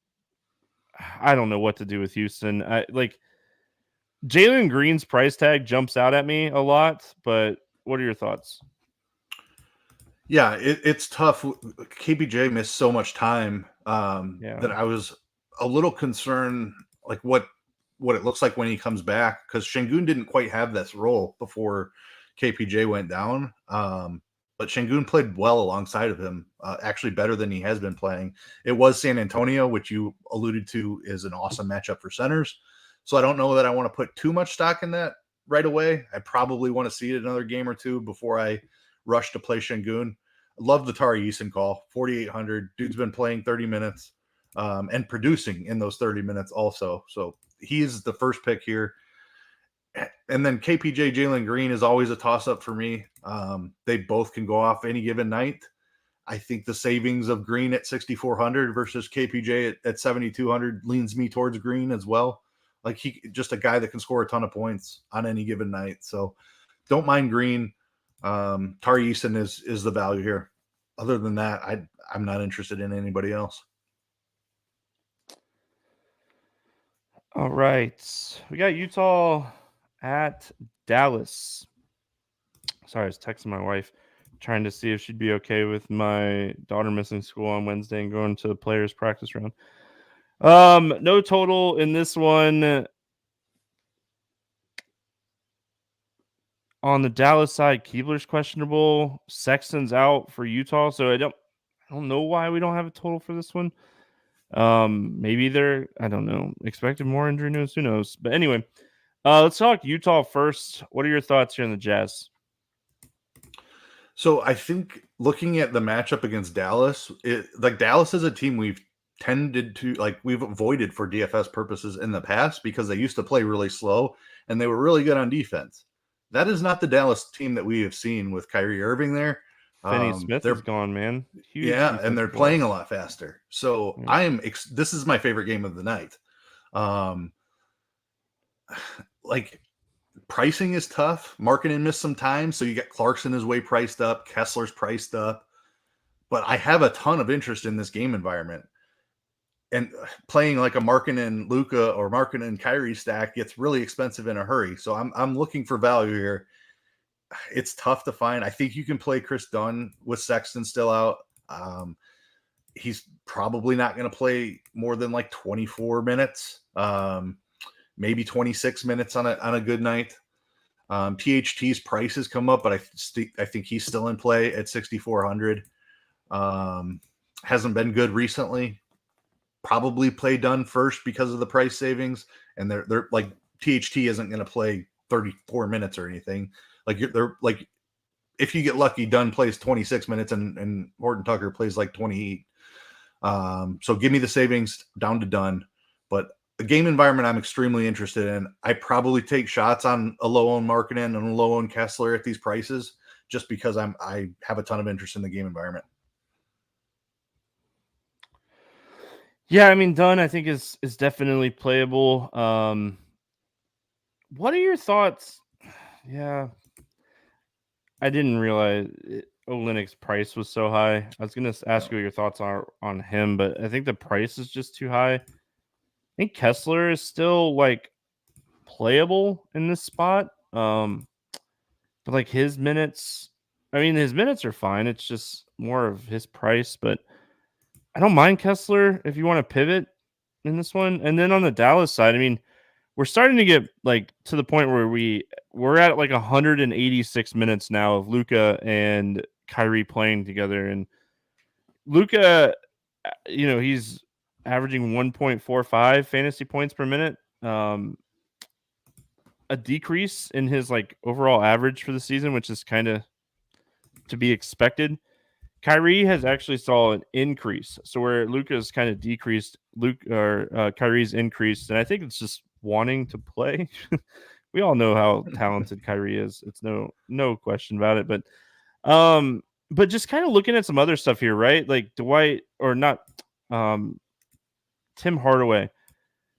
I don't know what to do with Houston. Jalen Green's price tag jumps out at me a lot, but what are your thoughts? Yeah, it's tough. KPJ missed so much time that I was a little concerned, what it looks like when he comes back, because Sengun didn't quite have this role before KPJ went down. But Sengun played well alongside of him, actually better than he has been playing. It was San Antonio, which you alluded to is an awesome matchup for centers. So I don't know that I want to put too much stock in that right away. I probably want to see it another game or two before I rush to play Sengun. love the Tari Eason call. 4,800. Dude's been playing 30 minutes and producing in those 30 minutes also. So he's the first pick here. And then KPJ, Jalen Green is always a toss-up for me. They both can go off any given night. I think the savings of Green at 6,400 versus KPJ at 7,200 leans me towards Green as well. Like he just a guy that can score a ton of points on any given night. So don't mind Green. Tari Eason is the value here. Other than that, I'm not interested in anybody else. All right. We got Utah at Dallas. Sorry, I was texting my wife trying to see if she'd be okay with my daughter missing school on Wednesday and going to the players practice round. No total in this one. On the Dallas side, Keebler's questionable. Sexton's out for Utah, so I don't know why we don't have a total for this one. Maybe they're, I don't know, expected more injury news. Who knows? But anyway, let's talk Utah first. What are your thoughts here on the Jazz? So I think looking at the matchup against Dallas, Dallas is a team we've tended to we've avoided for DFS purposes in the past because they used to play really slow and they were really good on defense. That is not the Dallas team that we have seen with Kyrie Irving there. Finney Smith is gone, man. Huge and they're playing a lot faster. So this is my favorite game of the night. Pricing is tough. Markkanen missed some time, so you got Clarkson is way priced up. Kessler's priced up. But I have a ton of interest in this game environment. And playing like a Markkanen Luka or Markkanen Kyrie stack gets really expensive in a hurry. So I'm looking for value here. It's tough to find. I think you can play Chris Dunn with Sexton still out. He's probably not going to play more than 24 minutes, maybe 26 minutes on a good night. THT's prices come up, but I think he's still in play at 6,400. Hasn't been good recently. Probably play Dunn first because of the price savings, and they're THT isn't going to play 34 minutes or anything. If you get lucky, Dunn plays 26 minutes and Horton Tucker plays 28. So give me the savings down to Dunn. But a game environment I'm extremely interested in. I probably take shots on a low-owned Markkanen and a low-owned Kessler at these prices just because I have a ton of interest in the game environment. Yeah, I mean, Dunn, I think is definitely playable. What are your thoughts? Yeah, I didn't realize Olynyk's price was so high. I was going to ask you what your thoughts are on him, but I think the price is just too high. I think Kessler is still playable in this spot. But his minutes, his minutes are fine. It's just more of his price, but I don't mind Kessler if you want to pivot in this one. And then on the Dallas side, we're starting to get to the point where we're at 186 minutes now of Luka and Kyrie playing together. And Luka, he's averaging 1.45 fantasy points per minute. A decrease in his overall average for the season, which is kind of to be expected. Kyrie has actually saw an increase. So where Luka's kind of decreased, Kyrie's increased. And I think it's just wanting to play. We all know how talented Kyrie is. It's no question about it. But just kind of looking at some other stuff here, right? Dwight or not Tim Hardaway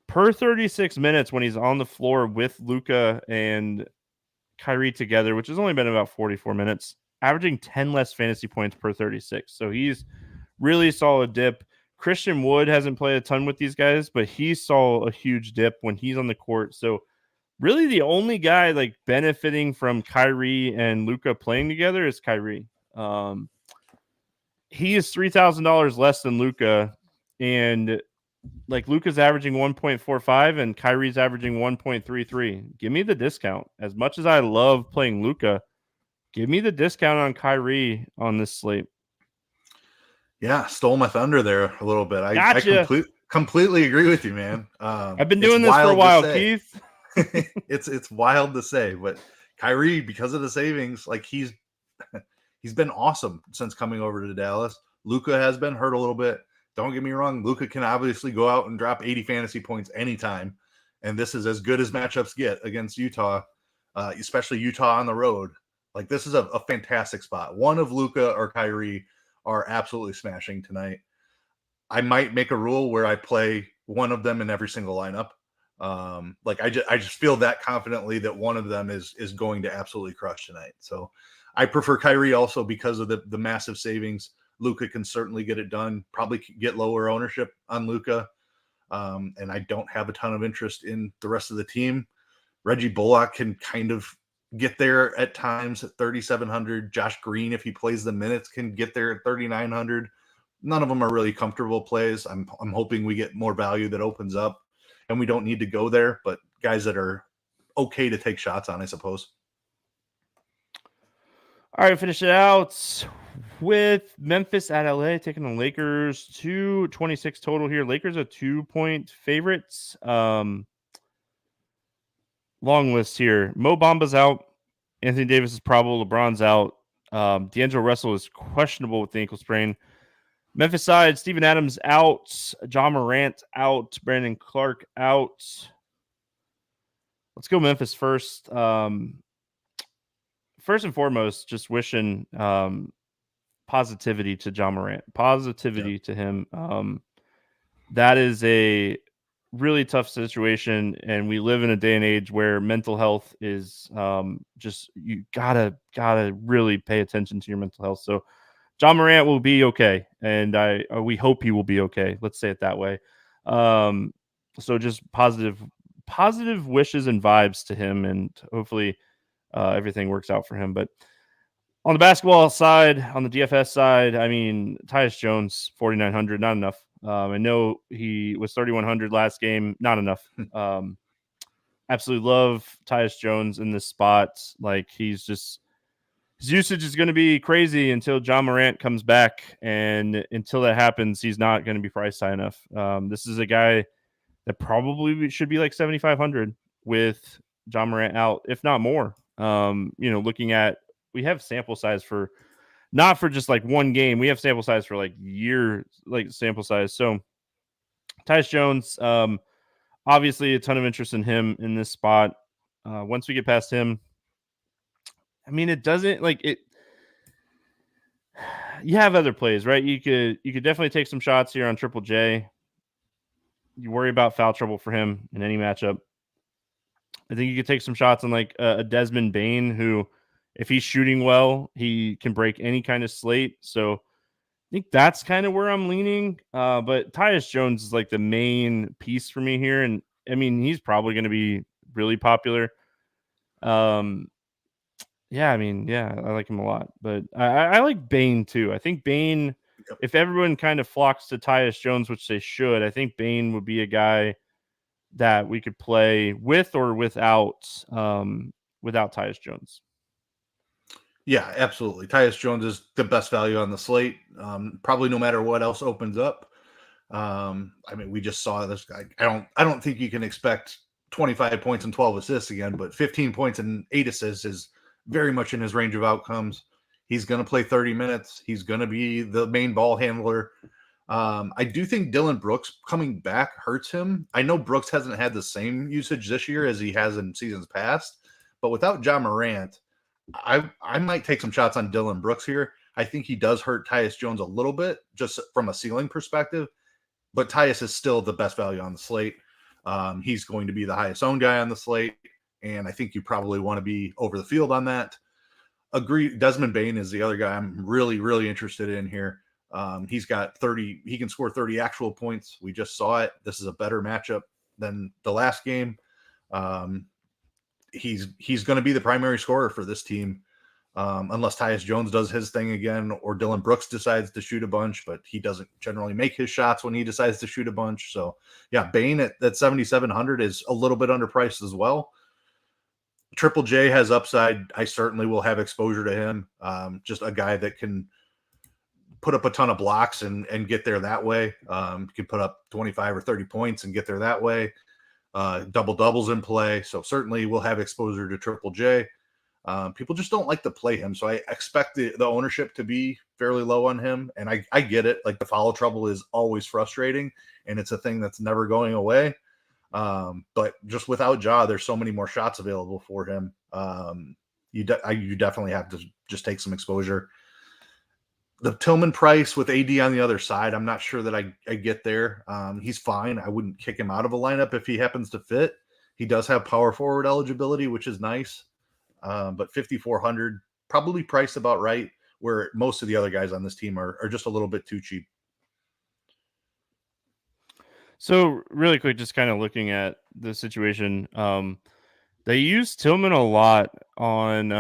per 36 minutes when he's on the floor with Luka and Kyrie together, which has only been about 44 minutes. Averaging 10 less fantasy points per 36. So he's really saw a dip. Christian Wood hasn't played a ton with these guys, but he saw a huge dip when he's on the court. So really the only guy benefiting from Kyrie and Luka playing together is Kyrie. He is $3,000 less than Luka, and Luka's averaging 1.45 and Kyrie's averaging 1.33. Give me the discount. As much as I love playing Luka, give me the discount on Kyrie on this slate. Yeah, stole my thunder there a little bit. Gotcha. I completely agree with you, man. I've been doing this for a while, Keith. It's wild to say, but Kyrie, because of the savings, He's been awesome since coming over to Dallas. Luka has been hurt a little bit. Don't get me wrong. Luka can obviously go out and drop 80 fantasy points anytime. And this is as good as matchups get against Utah, especially Utah on the road. Like, this is a fantastic spot. One of Luka or Kyrie are absolutely smashing tonight. I might make a rule where I play one of them in every single lineup. I just feel that confidently that one of them is going to absolutely crush tonight. So I prefer Kyrie also because of the massive savings. Luka can certainly get it done. Probably get lower ownership on Luka. And I don't have a ton of interest in the rest of the team. Reggie Bullock can kind of get there at times at 3,700. Josh Green, if he plays the minutes, can get there at 3,900. None of them are really comfortable plays. I'm hoping we get more value that opens up, and we don't need to go there, but guys that are okay to take shots on, I suppose. All right, finish it out with Memphis at LA taking the Lakers. 226 total here. Lakers are 2-point favorites. Long list here. Mo Bamba's out. Anthony Davis is probable. LeBron's out. D'Angelo Russell is questionable with the ankle sprain. Memphis side, Steven Adams out. John Morant out. Brandon Clark out. Let's go Memphis first. First and foremost, just wishing positivity to John Morant. Positivity to him. That is a really tough situation, and we live in a day and age where mental health is just, you gotta really pay attention to your mental health. So John Morant will be okay, and we hope he will be okay. Let's say it that way. So just positive wishes and vibes to him, and hopefully everything works out for him. But on the basketball side, on the DFS side, I mean, Tyus Jones, 4,900, not enough. I know he was 3,100 last game, not enough. Absolutely love Tyus Jones in this spot. Like, his usage is going to be crazy until John Morant comes back, and until that happens, he's not going to be priced high enough. This is a guy that probably should be like 7,500 with John Morant out, if not more. Looking at, we have sample size for not for just like one game. We have sample size for like year, like sample size. So Tyus Jones, obviously a ton of interest in him in this spot. Once we get past him, I mean, it doesn't like it. You have other plays, right? You could definitely take some shots here on Triple J. You worry about foul trouble for him in any matchup. I think you could take some shots on like a Desmond Bane, who, if he's shooting well, he can break any kind of slate. So I think that's kind of where I'm leaning. But Tyus Jones is like the main piece for me here. And I mean, he's probably going to be really popular. I like him a lot. But I like Bane too. I think Bane, if everyone kind of flocks to Tyus Jones, which they should, I think Bane would be a guy that we could play with or without Tyus Jones. Yeah, absolutely. Tyus Jones is the best value on the slate. Probably no matter what else opens up. I mean, we just saw this guy. I don't think you can expect 25 points and 12 assists again, but 15 points and 8 assists is very much in his range of outcomes. He's going to play 30 minutes. He's going to be the main ball handler. I do think Dillon Brooks coming back hurts him. I know Brooks hasn't had the same usage this year as he has in seasons past, but without John Morant, I might take some shots on Dillon Brooks here. I think he does hurt Tyus Jones a little bit just from a ceiling perspective, but Tyus is still the best value on the slate. He's going to be the highest owned guy on the slate, and I think you probably want to be over the field on that. Agree. Desmond Bane is the other guy I'm really, really interested in here. He's got 30. He can score 30 actual points. We just saw it. This is a better matchup than the last game. He's going to be the primary scorer for this team, unless Tyus Jones does his thing again, or Dillon Brooks decides to shoot a bunch, but he doesn't generally make his shots when he decides to shoot a bunch. So yeah, Bane at 7,700 is a little bit underpriced as well. Triple J has upside. I certainly will have exposure to him. Just a guy that can put up a ton of blocks and get there that way. Can put up 25 or 30 points and get there that way. Double doubles in play. So certainly we'll have exposure to Triple J. People just don't like to play him. So I expect the ownership to be fairly low on him. And I get it. Like the foul trouble is always frustrating and it's a thing that's never going away. But just without Ja, there's so many more shots available for him. You definitely have to just take some exposure. The Tillman price with AD on the other side, I'm not sure that I get there. He's fine. I wouldn't kick him out of a lineup if he happens to fit. He does have power forward eligibility, which is nice. But 5,400 probably priced about right, where most of the other guys on this team are just a little bit too cheap. So really quick, just kind of looking at the situation, they used Tillman a lot on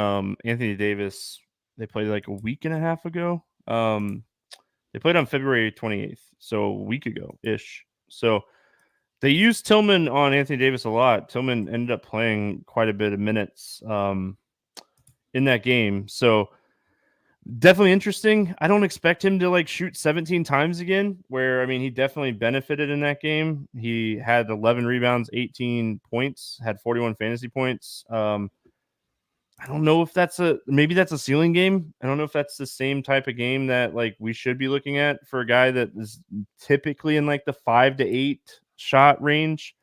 Anthony Davis. They played like a week and a half ago. They played on February 28th, so a week ago-ish. So they used Tillman on Anthony Davis a lot. Tillman ended up playing quite a bit of minutes in that game. So definitely interesting. I don't expect him to like shoot 17 times again, where, I mean, he definitely benefited in that game. He had 11 rebounds, 18 points, had 41 fantasy points. I don't know if maybe that's a ceiling game. I don't know if that's the same type of game that like we should be looking at for a guy that is typically in like the 5 to 8 shot range.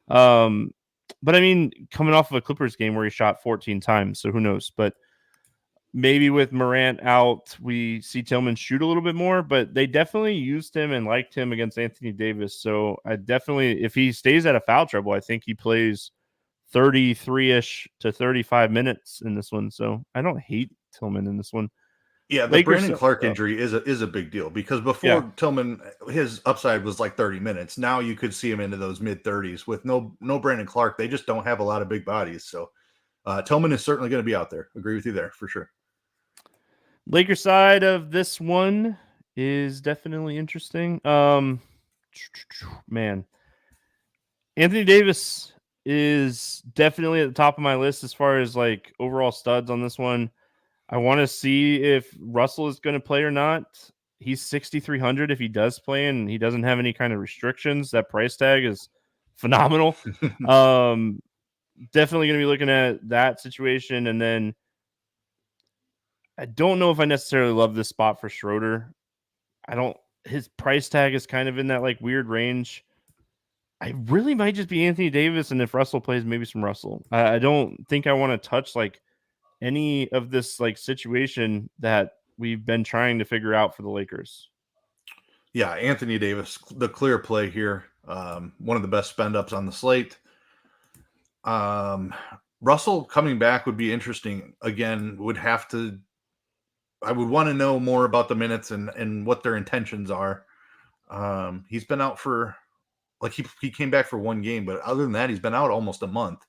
But I mean, coming off of a Clippers game where he shot 14 times, so who knows? But maybe with Morant out, we see Tillman shoot a little bit more, but they definitely used him and liked him against Anthony Davis. So I definitely, if he stays out of foul trouble, I think he plays 33-ish to 35 minutes in this one. So I don't hate Tillman in this one. Yeah, the Brandon Clark injury is a big deal because before Tillman, his upside was like 30 minutes. Now you could see him into those mid 30s with no Brandon Clark. They just don't have a lot of big bodies. So Tillman is certainly going to be out there. Agree with you there for sure. Lakers side of this one is definitely interesting. Man, Anthony Davis is definitely at the top of my list as far as like overall studs on this one. I want to see if Russell is going to play or not. He's 6,300 if he does play and he doesn't have any kind of restrictions. That price tag is phenomenal. Definitely going to be looking at that situation. And then I don't know if I necessarily love this spot for Schroeder. His price tag is kind of in that like weird range. I really might just be Anthony Davis, and if Russell plays, maybe some Russell. I don't think I want to touch like any of this like situation that we've been trying to figure out for the Lakers. Yeah, Anthony Davis, the clear play here. One of the best spend ups on the slate. Russell coming back would be interesting. Again, I would want to know more about the minutes and what their intentions are. He's been out for he came back for one game, but other than that, he's been out almost a month.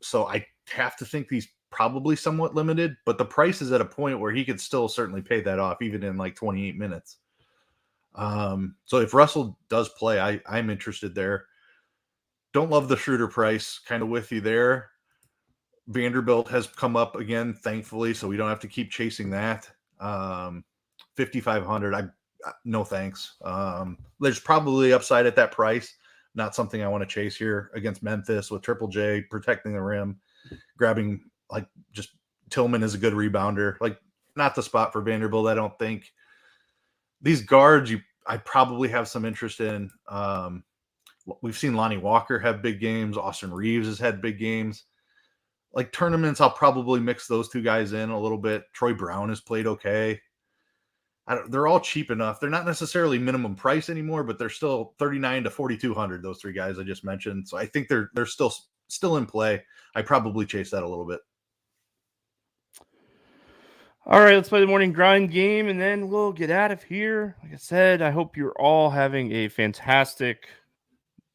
So I have to think he's probably somewhat limited, but the price is at a point where he could still certainly pay that off even in like 28 minutes. So if Russell does play, I'm interested there. Don't love the Schroeder price, kind of with you there. Vanderbilt has come up again, thankfully, so we don't have to keep chasing that. 5,500, no thanks. There's probably upside at that price. Not something I want to chase here against Memphis with Triple J protecting the rim, grabbing like just Tillman is a good rebounder. Like not the spot for Vanderbilt, I don't think. These guards, I probably have some interest in. We've seen Lonnie Walker have big games. Austin Reeves has had big games. Like tournaments, I'll probably mix those two guys in a little bit. Troy Brown has played okay. They're all cheap enough. They're not necessarily minimum price anymore, but they're still 39 to 4,200. Those three guys I just mentioned. So I think they're still in play. I probably chase that a little bit. All right, let's play the morning grind game, and then we'll get out of here. Like I said, I hope you're all having a fantastic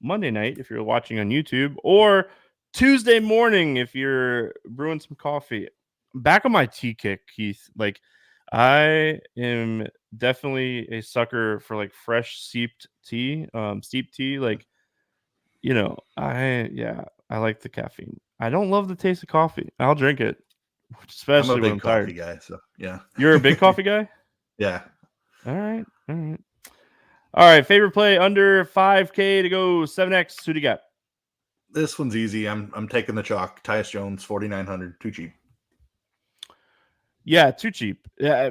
Monday night if you're watching on YouTube, or Tuesday morning if you're brewing some coffee. Back on my tea kick, Keith. Like, I am definitely a sucker for like fresh steeped tea. Like, I like the caffeine. I don't love the taste of coffee. I'll drink it, especially when I'm tired. I'm a big coffee guy, so yeah. You're a big coffee guy? Yeah. All right. Favorite play under 5K to go 7X. Who do you got? This one's easy. I'm taking the chalk. Tyus Jones, 4,900. Too cheap. Yeah, too cheap. Yeah,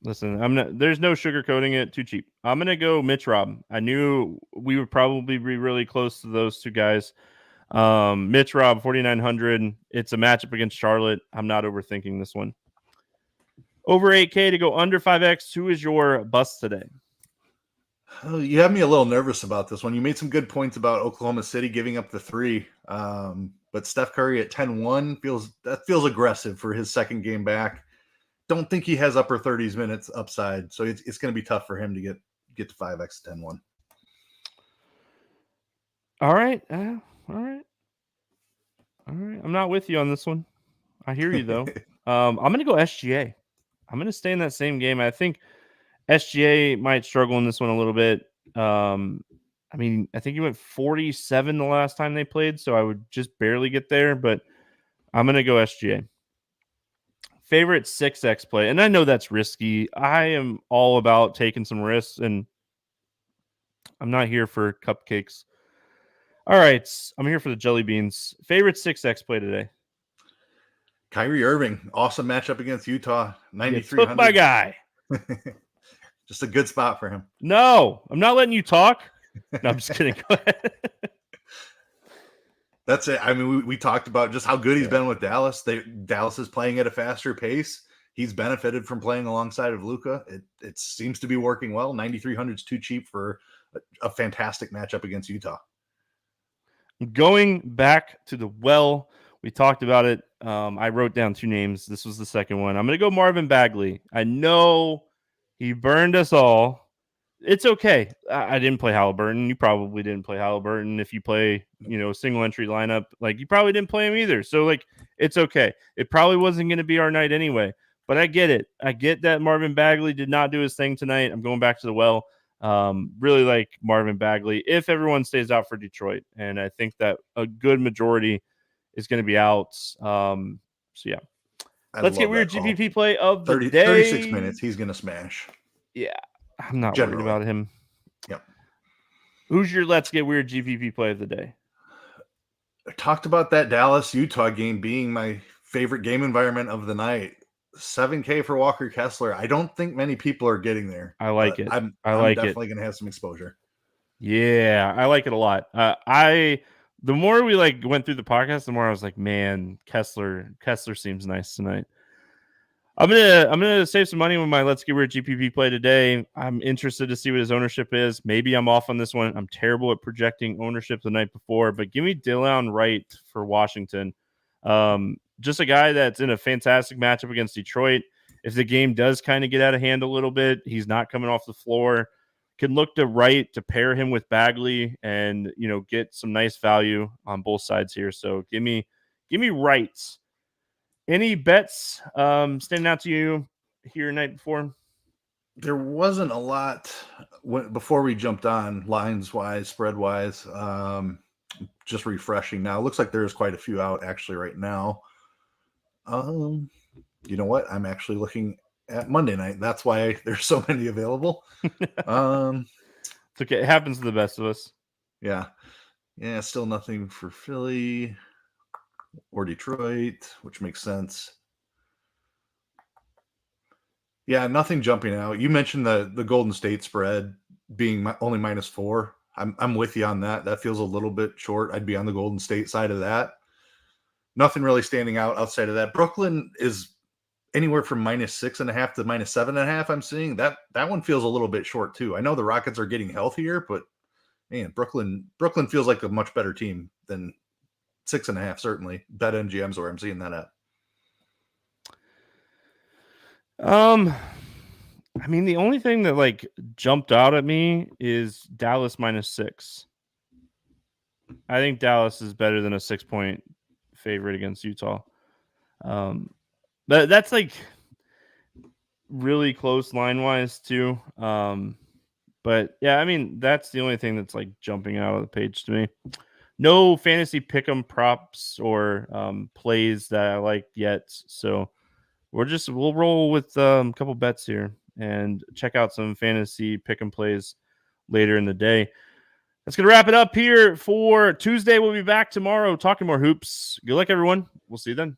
listen, there's no sugarcoating it. Too cheap. I'm gonna go Mitch Rob. I knew we would probably be really close to those two guys. Mitch Rob 4,900. It's a matchup against Charlotte. I'm not overthinking this one. Over 8K to go under 5X. Who is your bust today? You have me a little nervous about this one. You made some good points about Oklahoma City giving up the 3. But Steph Curry at 10-1 feels aggressive for his second game back. Don't think he has upper 30s minutes upside, so it's going to be tough for him to get to 5X 10-1. All right. I'm not with you on this one. I hear you though. I'm going to go SGA. I'm going to stay in that same game. I think SGA might struggle in this one a little bit. I think he went 47 the last time they played, so I would just barely get there, but I'm going to go SGA. Favorite 6X play, and I know that's risky. I am all about taking some risks, and I'm not here for cupcakes. All right, I'm here for the jelly beans. Favorite 6X play today? Kyrie Irving, awesome matchup against Utah, 9,300. Took my guy. Just a good spot for him. No, I'm not letting you talk. No, I'm just kidding. Go ahead. That's it. I mean, we talked about just how good he's been with Dallas. Dallas is playing at a faster pace. He's benefited from playing alongside of Luka. It seems to be working well. 9,300 is too cheap for a fantastic matchup against Utah. Going back to the well, we talked about it. I wrote down 2 names. This was the second one. I'm going to go Marvin Bagley. I know he burned us all. It's okay. I didn't play Halliburton. You probably didn't play Halliburton. If you play, single entry lineup, like you probably didn't play him either. So it's okay. It probably wasn't going to be our night anyway, but I get it. I get that Marvin Bagley did not do his thing tonight. I'm going back to the well. Really like Marvin Bagley if everyone stays out for Detroit. And I think that a good majority is going to be out. So yeah, let's get weird GPP play of the day. 36 minutes. He's going to smash. Yeah. I'm not worried about him. Yep. Who's your let's get weird GPP play of the day? I talked about that Dallas-Utah game being my favorite game environment of the night. 7K for Walker Kessler. I don't think many people are getting there. I like it. I'm definitely going to have some exposure. Yeah, I like it a lot. The more we went through the podcast, the more I was like, man, Kessler seems nice tonight. I'm gonna save some money with my let's get weird GPP play today. I'm interested to see what his ownership is. Maybe I'm off on this one. I'm terrible at projecting ownership the night before, but give me Dillon Wright for Washington. Just a guy that's in a fantastic matchup against Detroit. If the game does kind of get out of hand a little bit, he's not coming off the floor. Can look to Wright to pair him with Bagley and get some nice value on both sides here. So give me Wright. Any bets standing out to you here night before? There wasn't a lot before we jumped on lines-wise, spread-wise. Just refreshing now. It looks like there's quite a few out actually right now. You know what? I'm actually looking at Monday night. That's why there's so many available. It's okay. It happens to the best of us. Yeah. Still nothing for Philly or Detroit, which makes sense. Yeah, nothing jumping out. You mentioned the Golden State spread being only -4. I'm with you on that. That feels a little bit short. I'd be on the Golden State side of that. Nothing really standing out outside of that. Brooklyn is anywhere from -6.5 to -7.5. I'm seeing that one feels a little bit short too. I know the Rockets are getting healthier, but man, Brooklyn feels like a much better team than 6.5, certainly. BetMGM's where I'm seeing that at. The only thing that jumped out at me is Dallas -6. I think Dallas is better than a 6-point favorite against Utah. That's really close line wise too. But yeah, that's the only thing that's jumping out of the page to me. No fantasy pick'em props or plays that I like yet. So we'll roll with a couple bets here and check out some fantasy pick'em plays later in the day. That's going to wrap it up here for Tuesday. We'll be back tomorrow talking more hoops. Good luck, everyone. We'll see you then.